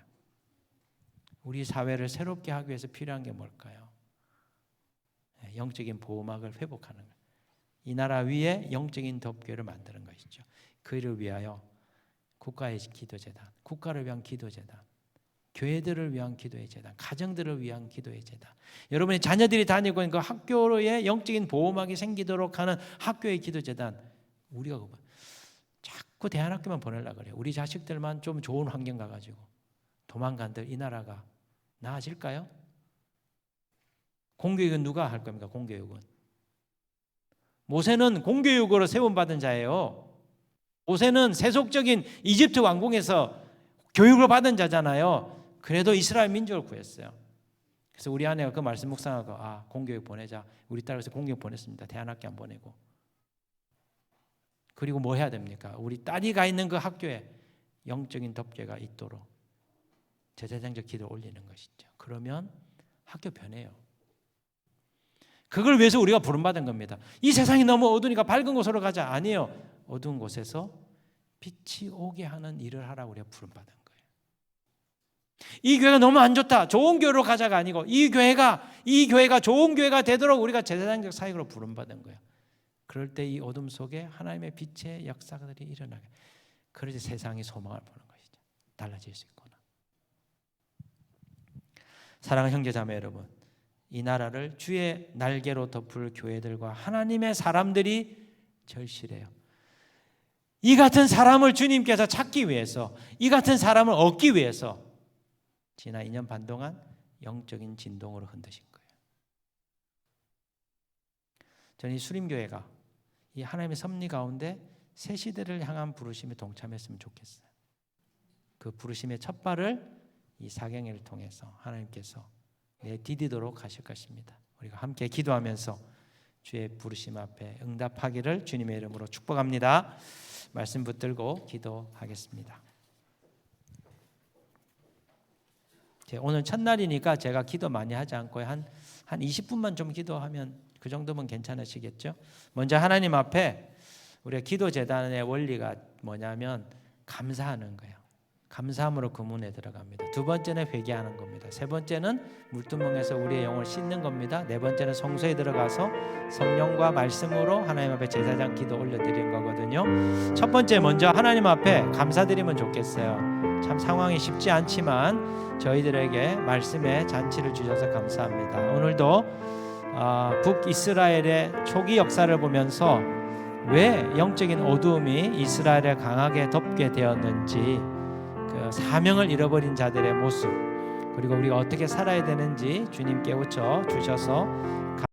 우리 사회를 새롭게 하기 위해서 필요한 게 뭘까요? 영적인 보호막을 회복하는 거예요. 이 나라 위에 영적인 덮개를 만드는 것이죠. 그를 위하여 국가의 기도재단, 국가를 위한 기도재단, 교회들을 위한 기도의 재단, 가정들을 위한 기도의 재단, 여러분의 자녀들이 다니고 있는 그 학교에 영적인 보호막이 생기도록 하는 학교의 기도재단, 우리가 자꾸 대안학교만 보내려고 그래요. 우리 자식들만 좀 좋은 환경 가가지고 도망간들 이 나라가 나아질까요? 공교육은 누가 할 겁니까? 공교육은 모세는 공교육으로 세움받은 자예요. 모세는 세속적인 이집트 왕궁에서 교육을 받은 자잖아요. 그래도 이스라엘 민족을 구했어요. 그래서 우리 아내가 그 말씀 묵상하고 공교육 보내자. 우리 딸에서 공교육 보냈습니다. 대안학교 안 보내고. 그리고 뭐 해야 됩니까? 우리 딸이 가 있는 그 학교에 영적인 덮개가 있도록 제사장적 기도를 올리는 것이죠. 그러면 학교 변해요. 그걸 위해서 우리가 부름받은 겁니다. 이 세상이 너무 어두우니까 밝은 곳으로 가자. 아니에요. 어두운 곳에서 빛이 오게 하는 일을 하라고 우리가 부름받은 거예요. 이 교회가 너무 안 좋다. 좋은 교회로 가자가 아니고 이 교회가 좋은 교회가 되도록 우리가 제사장적 사역으로 부름받은 거예요. 그럴 때 이 어둠 속에 하나님의 빛의 역사들이 일어나게. 그래서 세상이 소망을 보는 것이죠. 달라질 수 있구나. 사랑하는 형제자매 여러분, 이 나라를 주의 날개로 덮을 교회들과 하나님의 사람들이 절실해요. 이 같은 사람을 주님께서 찾기 위해서, 이 같은 사람을 얻기 위해서 지난 2년 반 동안 영적인 진동으로 흔드신 거예요. 저는 이 수림교회가 이 하나님의 섭리 가운데 새 시대를 향한 부르심에 동참했으면 좋겠어요. 그 부르심의 첫 발을 이 사경회를 통해서 하나님께서 디디도록 하실 것입니다. 우리가 함께 기도하면서 주의 부르심 앞에 응답하기를 주님의 이름으로 축복합니다. 말씀 붙들고 기도하겠습니다. 오늘 첫날이니까 제가 기도 많이 하지 않고 한 20분만 좀 기도하면 그 정도면 괜찮으시겠죠? 먼저 하나님 앞에 우리가 기도 제단의 원리가 뭐냐면 감사하는 거예요. 감사함으로 그 문에 들어갑니다. 두 번째는 회개하는 겁니다. 세 번째는 물두멍에서 우리의 영을 씻는 겁니다. 네 번째는 성소에 들어가서 성령과 말씀으로 하나님 앞에 제사장 기도 올려드리는 거거든요. 첫 번째 먼저 하나님 앞에 감사드리면 좋겠어요. 참 상황이 쉽지 않지만 저희들에게 말씀의 잔치를 주셔서 감사합니다. 오늘도 북이스라엘의 초기 역사를 보면서 왜 영적인 어두움이 이스라엘을 강하게 덮게 되었는지, 그 사명을 잃어버린 자들의 모습, 그리고 우리가 어떻게 살아야 되는지 주님 깨우쳐 주셔서